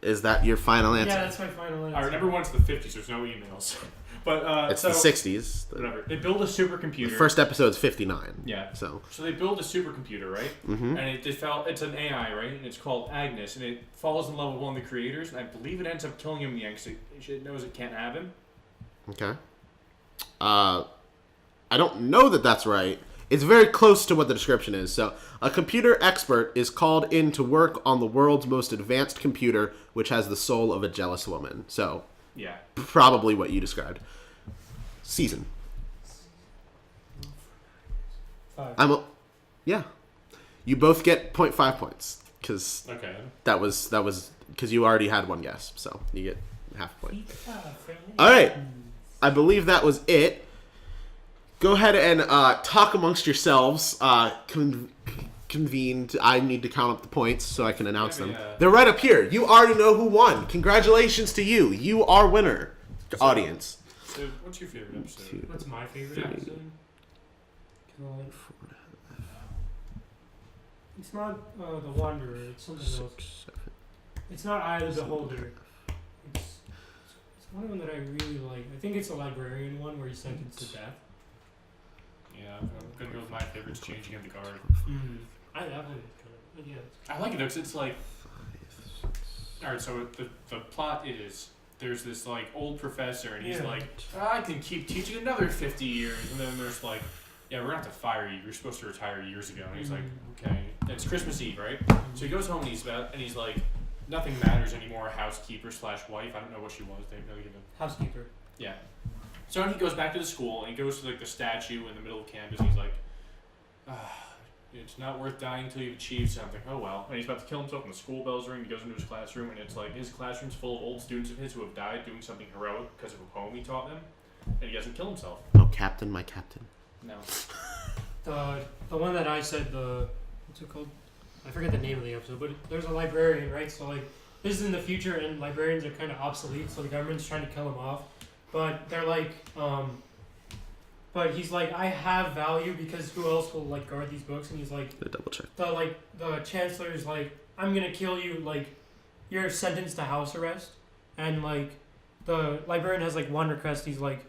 Is that your final answer? Yeah, that's my final answer. I remember once the 50s, there's no emails. But it's the 60s. Whatever. They build a supercomputer. The first episode's 59. Yeah. So they build a supercomputer, right? Mm-hmm. And it's an AI, right? And it's called Agnes, and it falls in love with one of the creators, and I believe it ends up killing him in the end because it knows it can't have him. Okay. I don't know that that's right. It's very close to what the description is. So, a computer expert is called in to work on the world's most advanced computer, which has the soul of a jealous woman. So, yeah, probably what you described. Season. 5. Yeah. You both get 0.5 points because okay. that was because you already had one guess, so you get half a point. All right. I believe that was it. Go ahead and talk amongst yourselves. Convened. I need to count up the points so I can announce them. They're right up here. You already know who won. Congratulations to you. You are winner, audience. So, what's your favorite episode? What's my favorite episode? It's not The Wanderer. It's something else. It's not Eye of the Beholder. It's one of them that I really like. I think it's the librarian one where he's sentenced to death. Yeah, I'm gonna go with my favorites, Changing of the Guard. I that one is kind of yeah. I like it because it's like, all right. So the plot is there's this like old professor and he's like, I can keep teaching another 50 years, and then there's like, yeah, we're gonna have to fire you. You're supposed to retire years ago. And he's like, okay. And it's Christmas Eve, right? So he goes home and he's like, nothing matters anymore. Housekeeper / wife. I don't know what she was. They didn't really give him. Housekeeper. Yeah. So he goes back to the school and he goes to like the statue in the middle of campus and he's like, it's not worth dying until you've achieved something. Oh well. And he's about to kill himself and the school bells ring. He goes into his classroom and it's like his classroom's full of old students of his who have died doing something heroic because of a poem he taught them. And he doesn't kill himself. Oh, Captain, my captain. No. The one that I said, what's it called? I forget the name of the episode, but there's a librarian, right? So like this is in the future and librarians are kind of obsolete, so the government's trying to kill them off. But they're like, but he's like, I have value because who else will like guard these books? And he's like, double check. The chancellor's like, I'm gonna kill you. Like, you're sentenced to house arrest. And like, the librarian has like one request. He's like,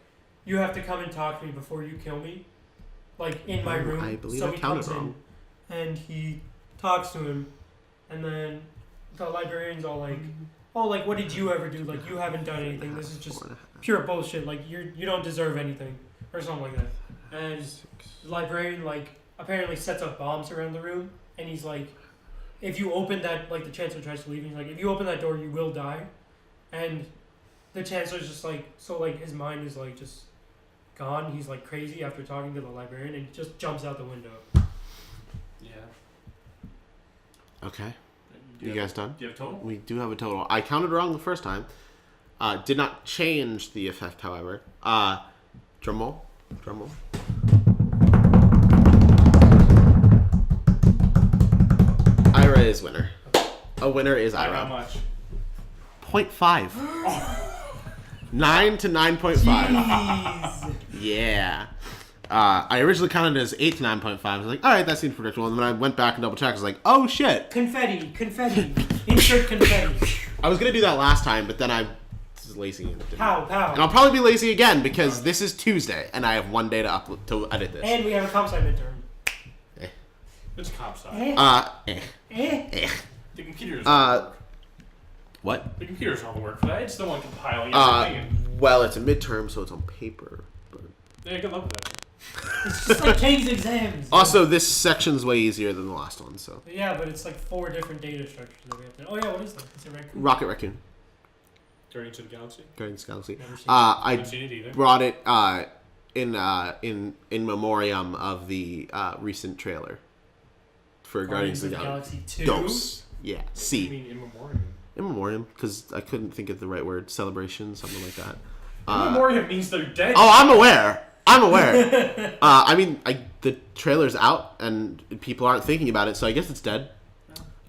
you have to come and talk to me before you kill me, like in my room. I believe so I he counted comes wrong. in, and he talks to him, and then the librarian's all like, oh, like, what did you ever do? Like, you haven't done anything. This is just pure bullshit. Like, you don't deserve anything. Or something like that. And the librarian, like, apparently sets up bombs around the room. And he's like, if you open that, like, the chancellor tries to leave. And he's like, if you open that door, you will die. And the chancellor's just like, so, like, his mind is, like, just gone. He's, like, crazy after talking to the librarian. And he just jumps out the window. Yeah. Okay. You guys done? Do you have a total? We do have a total. I counted wrong the first time. Did not change the effect, however. Drum roll. Ira is winner. A winner is Ira. How much? 0.5. 9 to 9.5. Jeez. Yeah. I originally counted it as 8 to 9.5. I was like, all right, that seems predictable. And then I went back and double checked. I was like, oh shit. Confetti. Insert confetti. I was gonna do that last time, but then I was lazy and didn't. Pow. And I'll probably be lazy again because this is Tuesday and I have one day to edit this. And we have a comp sci midterm. It's comp sci. The computer doesn't work. What? The computer doesn't all the work for that. It's the one compiling everything. Well, it's a midterm, so it's on paper. But... Yeah, good luck with that. It's just like King's exams. Also, this section's way easier than the last one, so. Yeah, but it's like 4 different data structures that we have to. Oh yeah, what is that? Is it raccoon? Rocket Raccoon. Guardians of the Galaxy. Guardians of the Galaxy. Never seen I Haven't seen it either. brought it in memoriam of the recent trailer for Guardians of the Galaxy 2. Dos. Yeah. What do you C. mean in memoriam? In memoriam, because I couldn't think of the right word. Celebration, something like that. In memoriam means they're dead. Oh, I'm aware. I mean, the trailer's out and people aren't thinking about it, so I guess it's dead.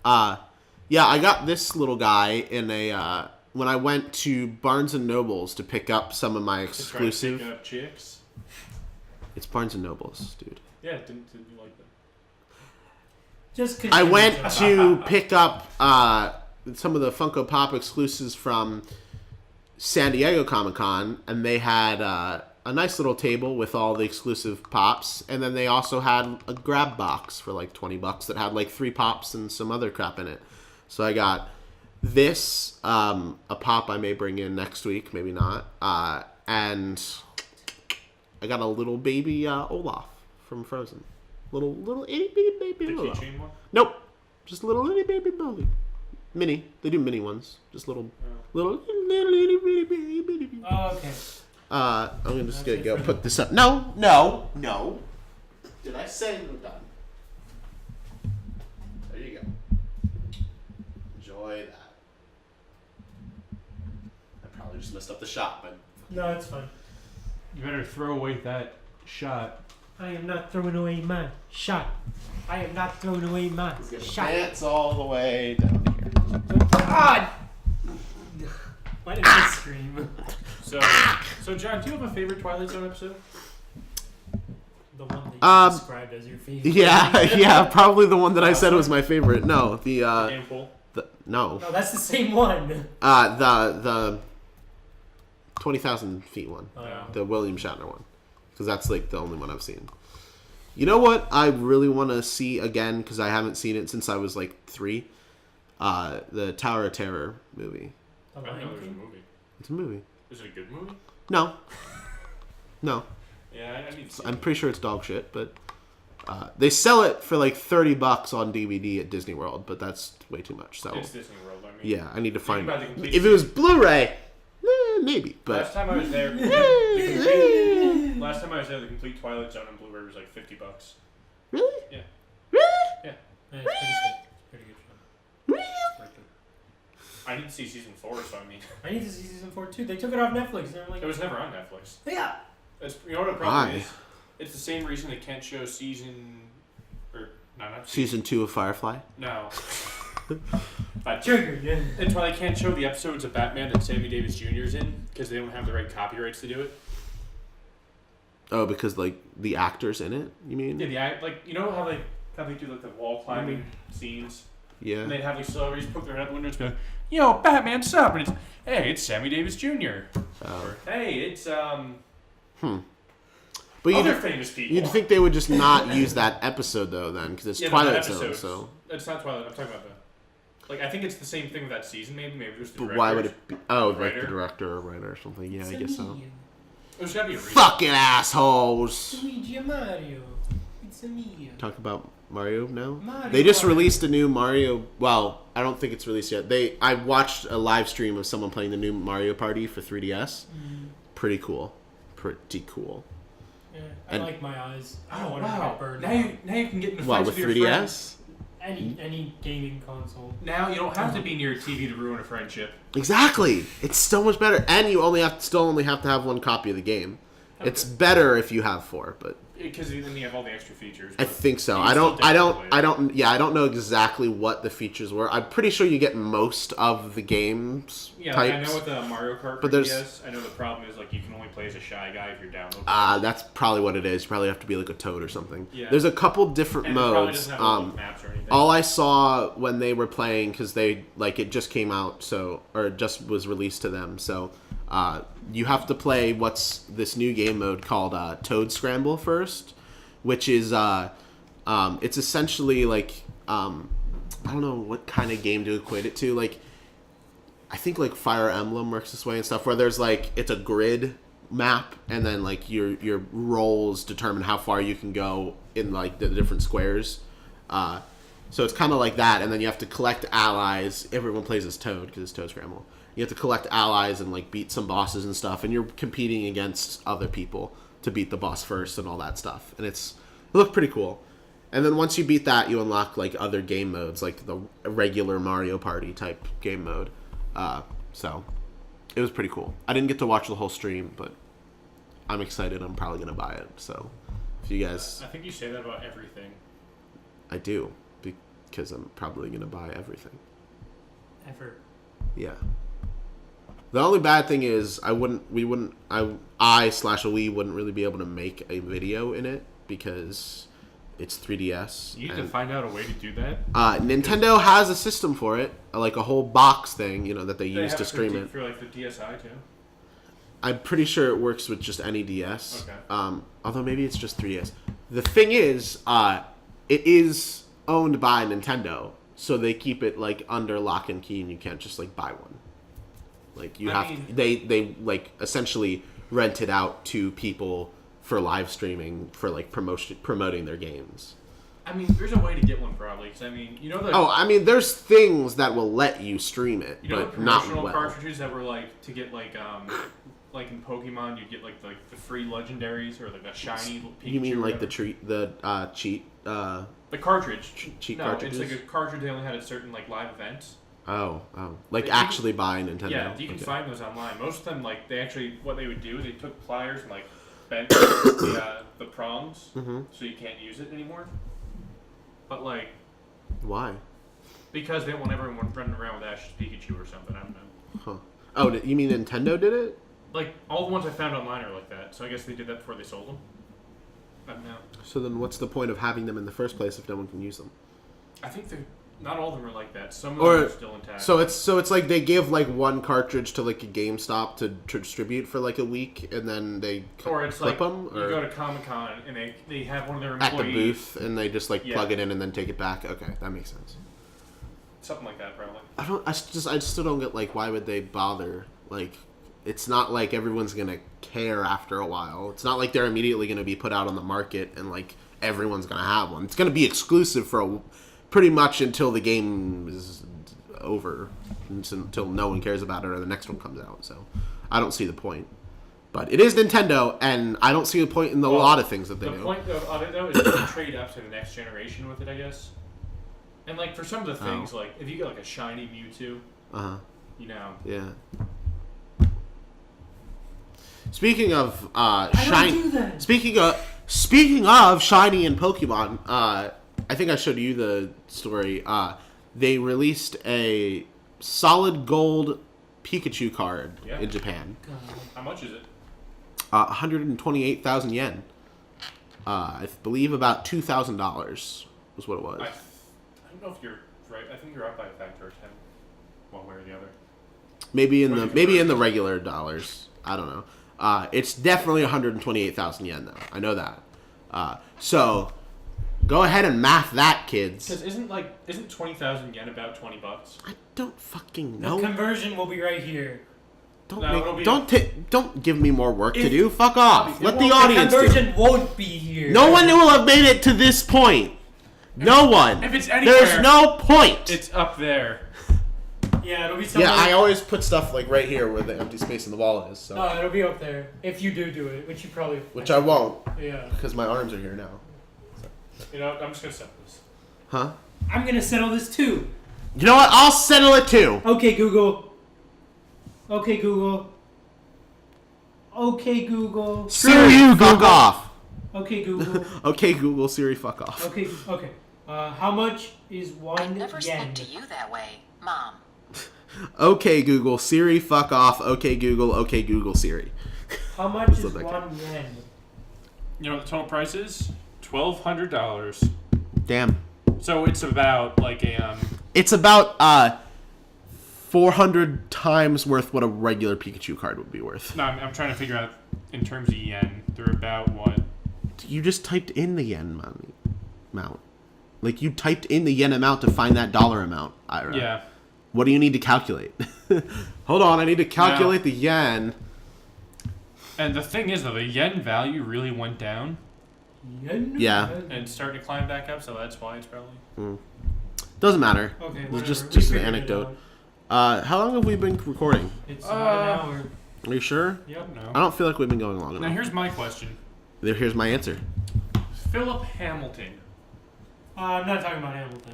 Yeah, I got this little guy in a when I went to Barnes and Nobles to pick up some of my exclusive. To try to pick up chicks. It's Barnes and Nobles, dude. Yeah, didn't you like that? Just 'cause I you went mentioned- to pick up some of the Funko Pop exclusives from San Diego Comic Con, and they had a nice little table with all the exclusive pops, and then they also had a grab box for like $20 that had like 3 pops and some other crap in it. So I got this, a pop I may bring in next week, maybe not, and I got a little baby Olaf from Frozen. Little itty bitty baby The Olaf. keychain one? Nope, just a little itty baby baby. Mini. They do mini ones. Just little itty bitty baby. Oh, okay. I'm just gonna go put this up. No. Did I say we're done? There you go. Enjoy that. I probably just messed up the shot, but No, it's fine. You better throw away that shot. I am not throwing away my shot. I am not throwing away my he's gonna shot. dance all the way down here. God! Why did I scream? So John, do you have a favorite Twilight Zone episode? The one that you described as your favorite. Yeah, probably the one that I said was my favorite. No, Game pool. no. No, that's the same one. The 20,000 feet one. Oh, yeah. The William Shatner one. Because that's like the only one I've seen. You know what I really want to see again, because I haven't seen it since I was like 3? The Tower of Terror movie. I didn't know there was a movie. It's a movie. Is it a good movie? No. Yeah, I need to see I'm pretty sure it's dog shit, but they sell it for like $30 on DVD at Disney World, but that's way too much. So It's Disney World, I mean. yeah, I need to find. about the complete If it was Blu-ray, maybe. But Last time I was there, the complete Twilight Zone on Blu-ray was like $50. really, Yeah. really, Yeah, it's pretty good show. really. It's worth it. I need to see season 4, so I mean, I need to see season 4 too. They took it off Netflix. They were like, it was never on Netflix. yeah. You know what the problem Why? is? It's the same reason they can't show not Season 2 of Firefly. No. But Triggered. Yeah. that's why they can't show the episodes of Batman that Sammy Davis Jr.'s in, because they don't have the right copyrights to do it. Oh, because like the actors in it, you mean? Yeah, you know how they do like the wall climbing scenes, Yeah. and they'd have like celebrities poke their head out the window and go, "Yo, Batman, sup?" And it's Sammy Davis Jr. Or, hey, it's But other famous people. you'd think they would just not use that episode though, then, because it's Yeah, Twilight not Zone. episodes. So, It's not Twilight. I'm talking about I think it's the same thing with that season. Maybe it was the but directors. why would it be? Oh, like the Writer. director or writer or something. Yeah, I guess so. There's gotta be a reason. Fucking assholes. Luigi and Mario. It's a me. Talk about Mario now. Mario They just Mario. released a new Mario. Well, I don't think it's released yet. I watched a live stream of someone playing the new Mario Party for 3DS. Pretty cool. Pretty cool. Yeah, I And- like my eyes. I Oh don't want to wow! get burned. Now you can get in the What, fights with with your 3DS? friends. Any gaming console. Now you don't have to be near a TV to ruin a friendship. Exactly. It's so much better, and you still only have to have 1 copy of the game. Okay. It's better if you have 4, but Because then you have all the extra features. I but think so. you I can don't. still I download don't. it. I don't. Yeah, I don't know exactly what the features were. I'm pretty sure you get most of the games Yeah, like, I types. know with the Mario Kart, But there's- DS, I know the problem is like you can only play as a shy guy if you're downloading. That's probably what it is. You probably have to be like a toad or something. Yeah. There's a couple different and it probably modes. doesn't have all the maps or anything. All I saw when they were playing, because it just came out, or just was released to them. So you have to play what's this new game mode called Toad Scramble first, which is it's essentially like I don't know what kind of game to equate it to. Like I think like Fire Emblem works this way and stuff, where there's like it's a grid map, and then like your rolls determine how far you can go in like the different squares. So it's kind of like that, and then you have to collect allies. Everyone plays as Toad because it's Toad Scramble. You have to collect allies and like beat some bosses and stuff, and you're competing against other people to beat the boss first and all that stuff. And it looked pretty cool. And then once you beat that, you unlock like other game modes, like the regular Mario Party type game mode. So it was pretty cool. I didn't get to watch the whole stream, but I'm excited. I'm probably gonna buy it. So if you guys, I think you say that about everything. I do, because I'm probably gonna buy everything. Ever. Yeah. The only bad thing is I/we wouldn't really be able to make a video in it because it's 3DS. You need to find out a way to do that. Nintendo has a system for it, like a whole box thing, that they use to stream it. For like the DSi too. I'm pretty sure it works with just any DS. Okay. Although maybe it's just 3DS. The thing is, it is owned by Nintendo, so they keep it like under lock and key, and you can't just like buy one. Like they like essentially rent it out to people for live streaming for like promoting their games. I mean, there's a way to get one probably. Cause there's things that will let you stream it, but the not promotional well. cartridges that were like to get like in Pokemon, you get like the free legendaries or like a shiny Pikachu. You mean like the cheat? The cartridge? Cheat cartridges? It's like a cartridge they only had at certain like live events. Oh, like actually buy Nintendo. Yeah, you can find those online. Most of them, like what they would do, they took pliers and like bent the prongs, so you can't use it anymore. But like, why? Because they don't want everyone running around with Ash's Pikachu or something. I don't know. Huh. Oh, you mean Nintendo did it? Like all the ones I found online are like that. So I guess they did that before they sold them. I don't know. So then, what's the point of having them in the first place if no one can use them? I think not all of them are like that. Some of them are still intact. So it's like they give like one cartridge to like a GameStop to distribute for like a week, and then they flip them. You go to Comic-Con and they have one of their employees at the booth, and they just like plug it in and then take it back. Okay, that makes sense. Something like that, probably. I still don't get like why would they bother? Like, it's not like everyone's gonna care after a while. It's not like they're immediately gonna be put out on the market and like everyone's gonna have one. It's gonna be exclusive for pretty much until the game is over, until no one cares about it or the next one comes out. So I don't see the point. But it is Nintendo, and I don't see the point in a lot of things that they do. The point of it, though, is to trade up to the next generation with it, I guess. And, like, for some of the things, like, if you get, like, a shiny Mewtwo, Yeah. Speaking of shiny... Speaking of shiny and Pokemon, I think I showed you the story. They released a solid gold Pikachu card in Japan. How much is it? 128,000 yen. I believe about $2,000 was what it was. I don't know if you're right. I think you're up by a factor of 10, one way or the other. Maybe in the regular dollars. I don't know. It's definitely 128,000 yen though. I know that. So go ahead and math that, kids. Because isn't 20,000 yen about $20? I don't fucking know. The conversion will be right here. Don't give me more work to do. Fuck off. Let the audience do it. The conversion won't be here. No one will have made it to this point. No one. If it's anywhere, there's no point. It's up there. Yeah, it'll be something. Yeah, I always put stuff like right here where the empty space in the wall is. So. No, it'll be up there if you do it, which you probably. Which I won't. Yeah. Because my arms are here now. You know, I'm just gonna settle this. Huh? I'm gonna settle this too. You know what? I'll settle it too. Okay, Google. Okay, Google. Okay, Google. Siri, you fuck off. Okay, Google. Okay, Google. Siri, fuck off. Okay. How much is 1 yen? I never spoke to you that way, Mom. Okay, Google. Siri, fuck off. Okay, Google. Okay, Google. Siri. How much is 1 yen? You know what the total price is? $1,200. Damn. So it's about like a It's about 400 times worth what a regular Pikachu card would be worth. No, I'm trying to figure out in terms of yen. They're about what? You just typed in the yen amount. Like you typed in the yen amount to find that dollar amount, Ira. Yeah. What do you need to calculate? Hold on, I need to calculate the yen. And the thing is, though, the yen value really went down. Yeah. And it's starting to climb back up, so that's why it's probably... Doesn't matter. Okay, it's just an anecdote. How long have we been recording? It's about an hour. Are you sure? Yep. No. I don't feel like we've been going long enough. Now, here's my question. Here's my answer. Philip Hamilton. I'm not talking about Hamilton.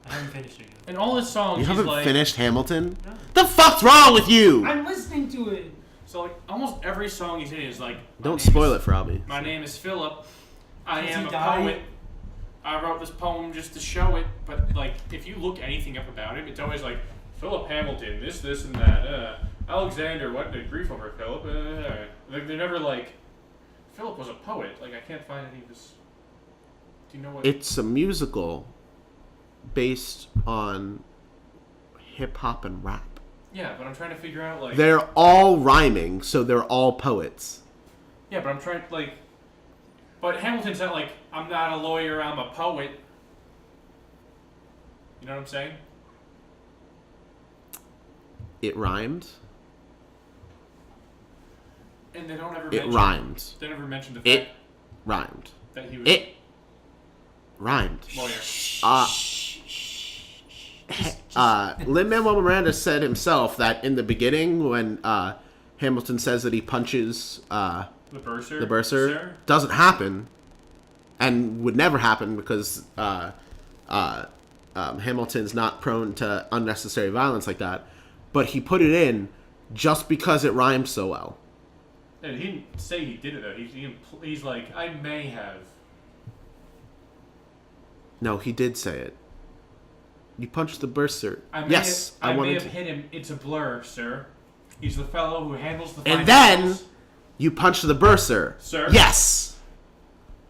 I haven't finished it yet. In all his songs, you haven't finished Hamilton? No. The fuck's wrong with you? I'm listening to it. So, like, almost every song he's in is like... Don't spoil it for Albie. My name is Philip. I Does am he a die? poet. I wrote this poem just to show it. But, like, if you look anything up about him, it's always like, Philip Hamilton, this, and that. Alexander, what did grief over Philip? Like they're never like. Philip was a poet. Like I can't find any of his. Do you know what? It's a musical based on hip hop and rap. Yeah, but I'm trying to figure out like. They're all rhyming, so they're all poets. Yeah, but I'm trying like. But Hamilton's not like I'm not a lawyer. I'm a poet. You know what I'm saying? It rhymed. And they don't ever. It rhymed. They never mentioned the fact It rhymed. that he was It rhymed. lawyer. Lin-Manuel Miranda said himself that in the beginning, when Hamilton says that he punches The bursar. the bursar, Sir? doesn't happen, and would never happen because Hamilton's not prone to unnecessary violence like that. But he put it in just because it rhymed so well. And he didn't say he did it though. He's like, I may have. No, he did say it. You punched the bursar. I wanted may to. have hit him. It's a blur, sir. He's the fellow who handles the. And finances. then you punched the bursar. Sir? Yes.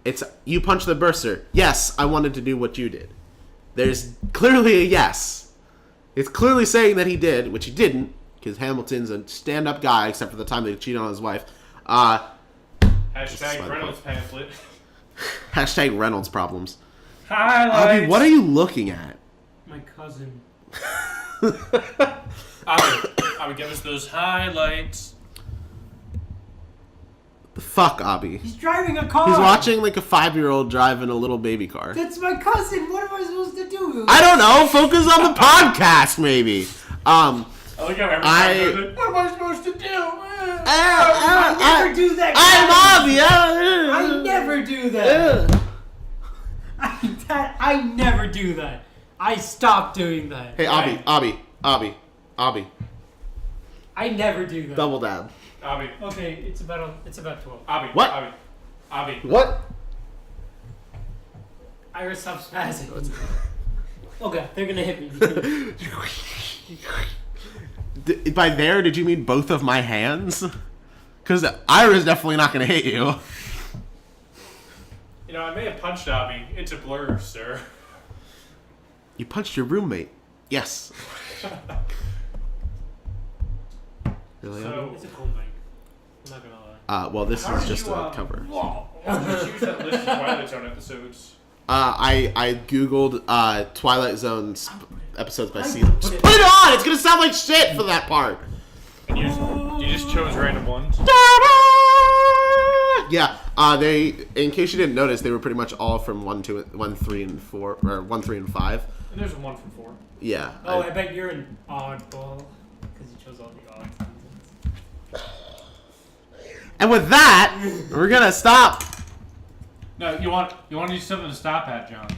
It's you punched the bursar. Yes, I wanted to do what you did. There's clearly a yes. It's clearly saying that he did, which he didn't, because Hamilton's a stand-up guy, except for the time they cheated on his wife. Hashtag Reynolds pamphlet. Hashtag Reynolds problems. Highlights. Abby, what are you looking at? My cousin. I would give us those highlights. Fuck, Abby. He's driving a car. He's watching like a 5-year-old driving a little baby car. That's my cousin. What am I supposed to do? I don't know. Focus on the podcast, maybe. I like how every time what am I supposed to do? I never do that. I'm Abby. I never do that. I never do that. I stopped doing that. Hey, Abby. I never do that. Double dab. Abby. Okay, it's about 12. Abby. What? Abby. What? Iris, stop spazzing. Okay, they're gonna hit me. By there, did you mean both of my hands? Because Ira's definitely not going to hit you. You know, I may have punched Abby. It's a blur, sir. You punched your roommate. Yes. Really? So- It's a cool mic. I'm not gonna lie. Well, this How is did just you, a cover. How did you choose that list of Twilight Zone episodes? I googled Twilight Zone episodes by I season. put Just it- put it on. It's gonna sound like shit for that part. And you just chose random ones? Yeah. They, in case you didn't notice, they were pretty much all from 1, 3, and 4, or 1, 3, and 5. And there's a 1 from 4. Yeah. Oh, I bet you're an oddball because you chose all the odd seasons. And with that, we're gonna stop. No, you want to do something to stop at, John.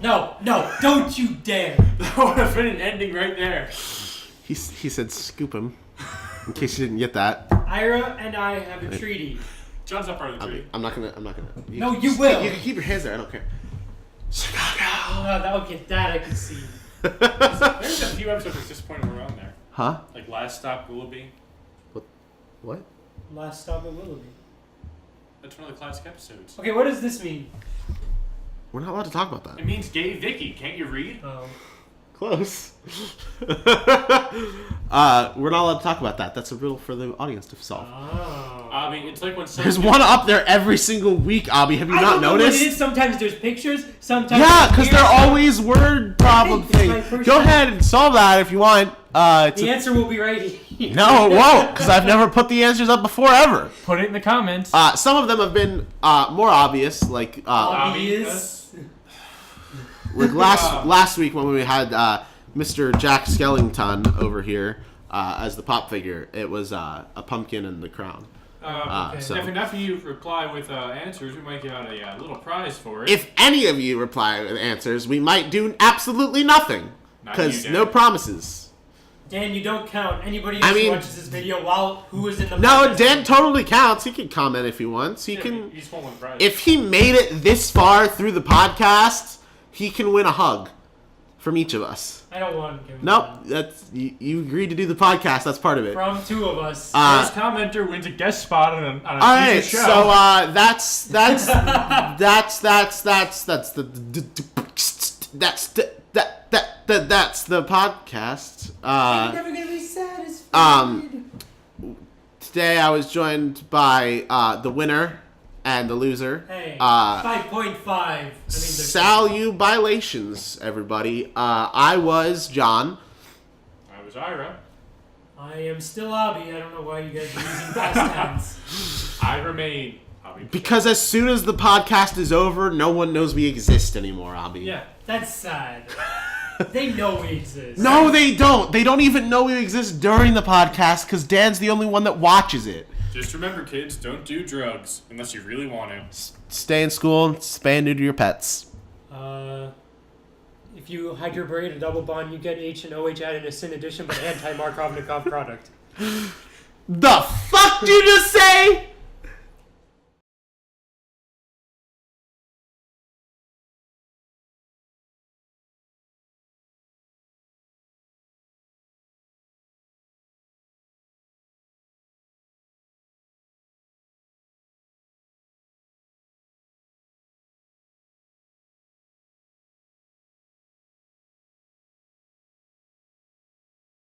No, don't you dare. That would have been an ending right there. He said scoop him. In case you didn't get that. Ira and I have a treaty. John's not part of the tree. I'm not gonna. No, you will. You can keep your hands there. I don't care. Chicago. Okay, that I can see. There's a few episodes at this point we're on there. Huh? Like Last Stop Willoughby. What? Last stop at Willoughby. That's one of the classic episodes. Okay, what does this mean? We're not allowed to talk about that. It means gay Vicky. Can't you read? Oh. Close. We're not allowed to talk about that. That's a riddle for the audience to solve. Oh. Abby, it's like when There's one up there every single week, Abby. Have you I not don't know what noticed? it is. Sometimes there's pictures. Sometimes Yeah, there's because they're weird- always word problem It's my things. first Go time. ahead and solve that if you want. The answer will be right here. No, it won't, because I've never put the answers up before ever. Put it in the comments. Some of them have been more obvious, like Obvious. last week when we had Mr. Jack Skellington over here as the pop figure. It was a pumpkin and the crown. Okay. So If enough of you reply with answers, we might give out a little prize for it. if any of you reply with answers, we might do absolutely nothing, Not because you, no Dan. promises. Dan, you don't count. Anybody I else mean- who watches this video who was in the No, podcast- Dan totally counts. He can comment if he wants. He Yeah, can. He's won one prize. If he made it this far through the podcast, he can win a hug from each of us. I don't want to give him Nope, one. that's you agreed to do the podcast. That's part of it. From 2 of us. First commenter wins a guest spot on a All right, future show. so that's the podcast. I'm never gonna be satisfied. Today I was joined by the winner and the loser. Hey, 5.5. 5. I mean, Salutations, everybody. I was John. I was Ira. I am still Abby. I don't know why you guys are using past tense. I remain. Because as soon as the podcast is over, no one knows we exist anymore, Abby. Yeah. That's sad. They know we exist. No, they don't. They don't even know we exist during the podcast because Dan's the only one that watches it. Just remember, kids, don't do drugs unless you really want to. Stay in school and spay and neuter your pets. If you hydrobrate a double bond, you get H and OH added in a sin addition, but anti-Markovnikov product. The fuck did you just say?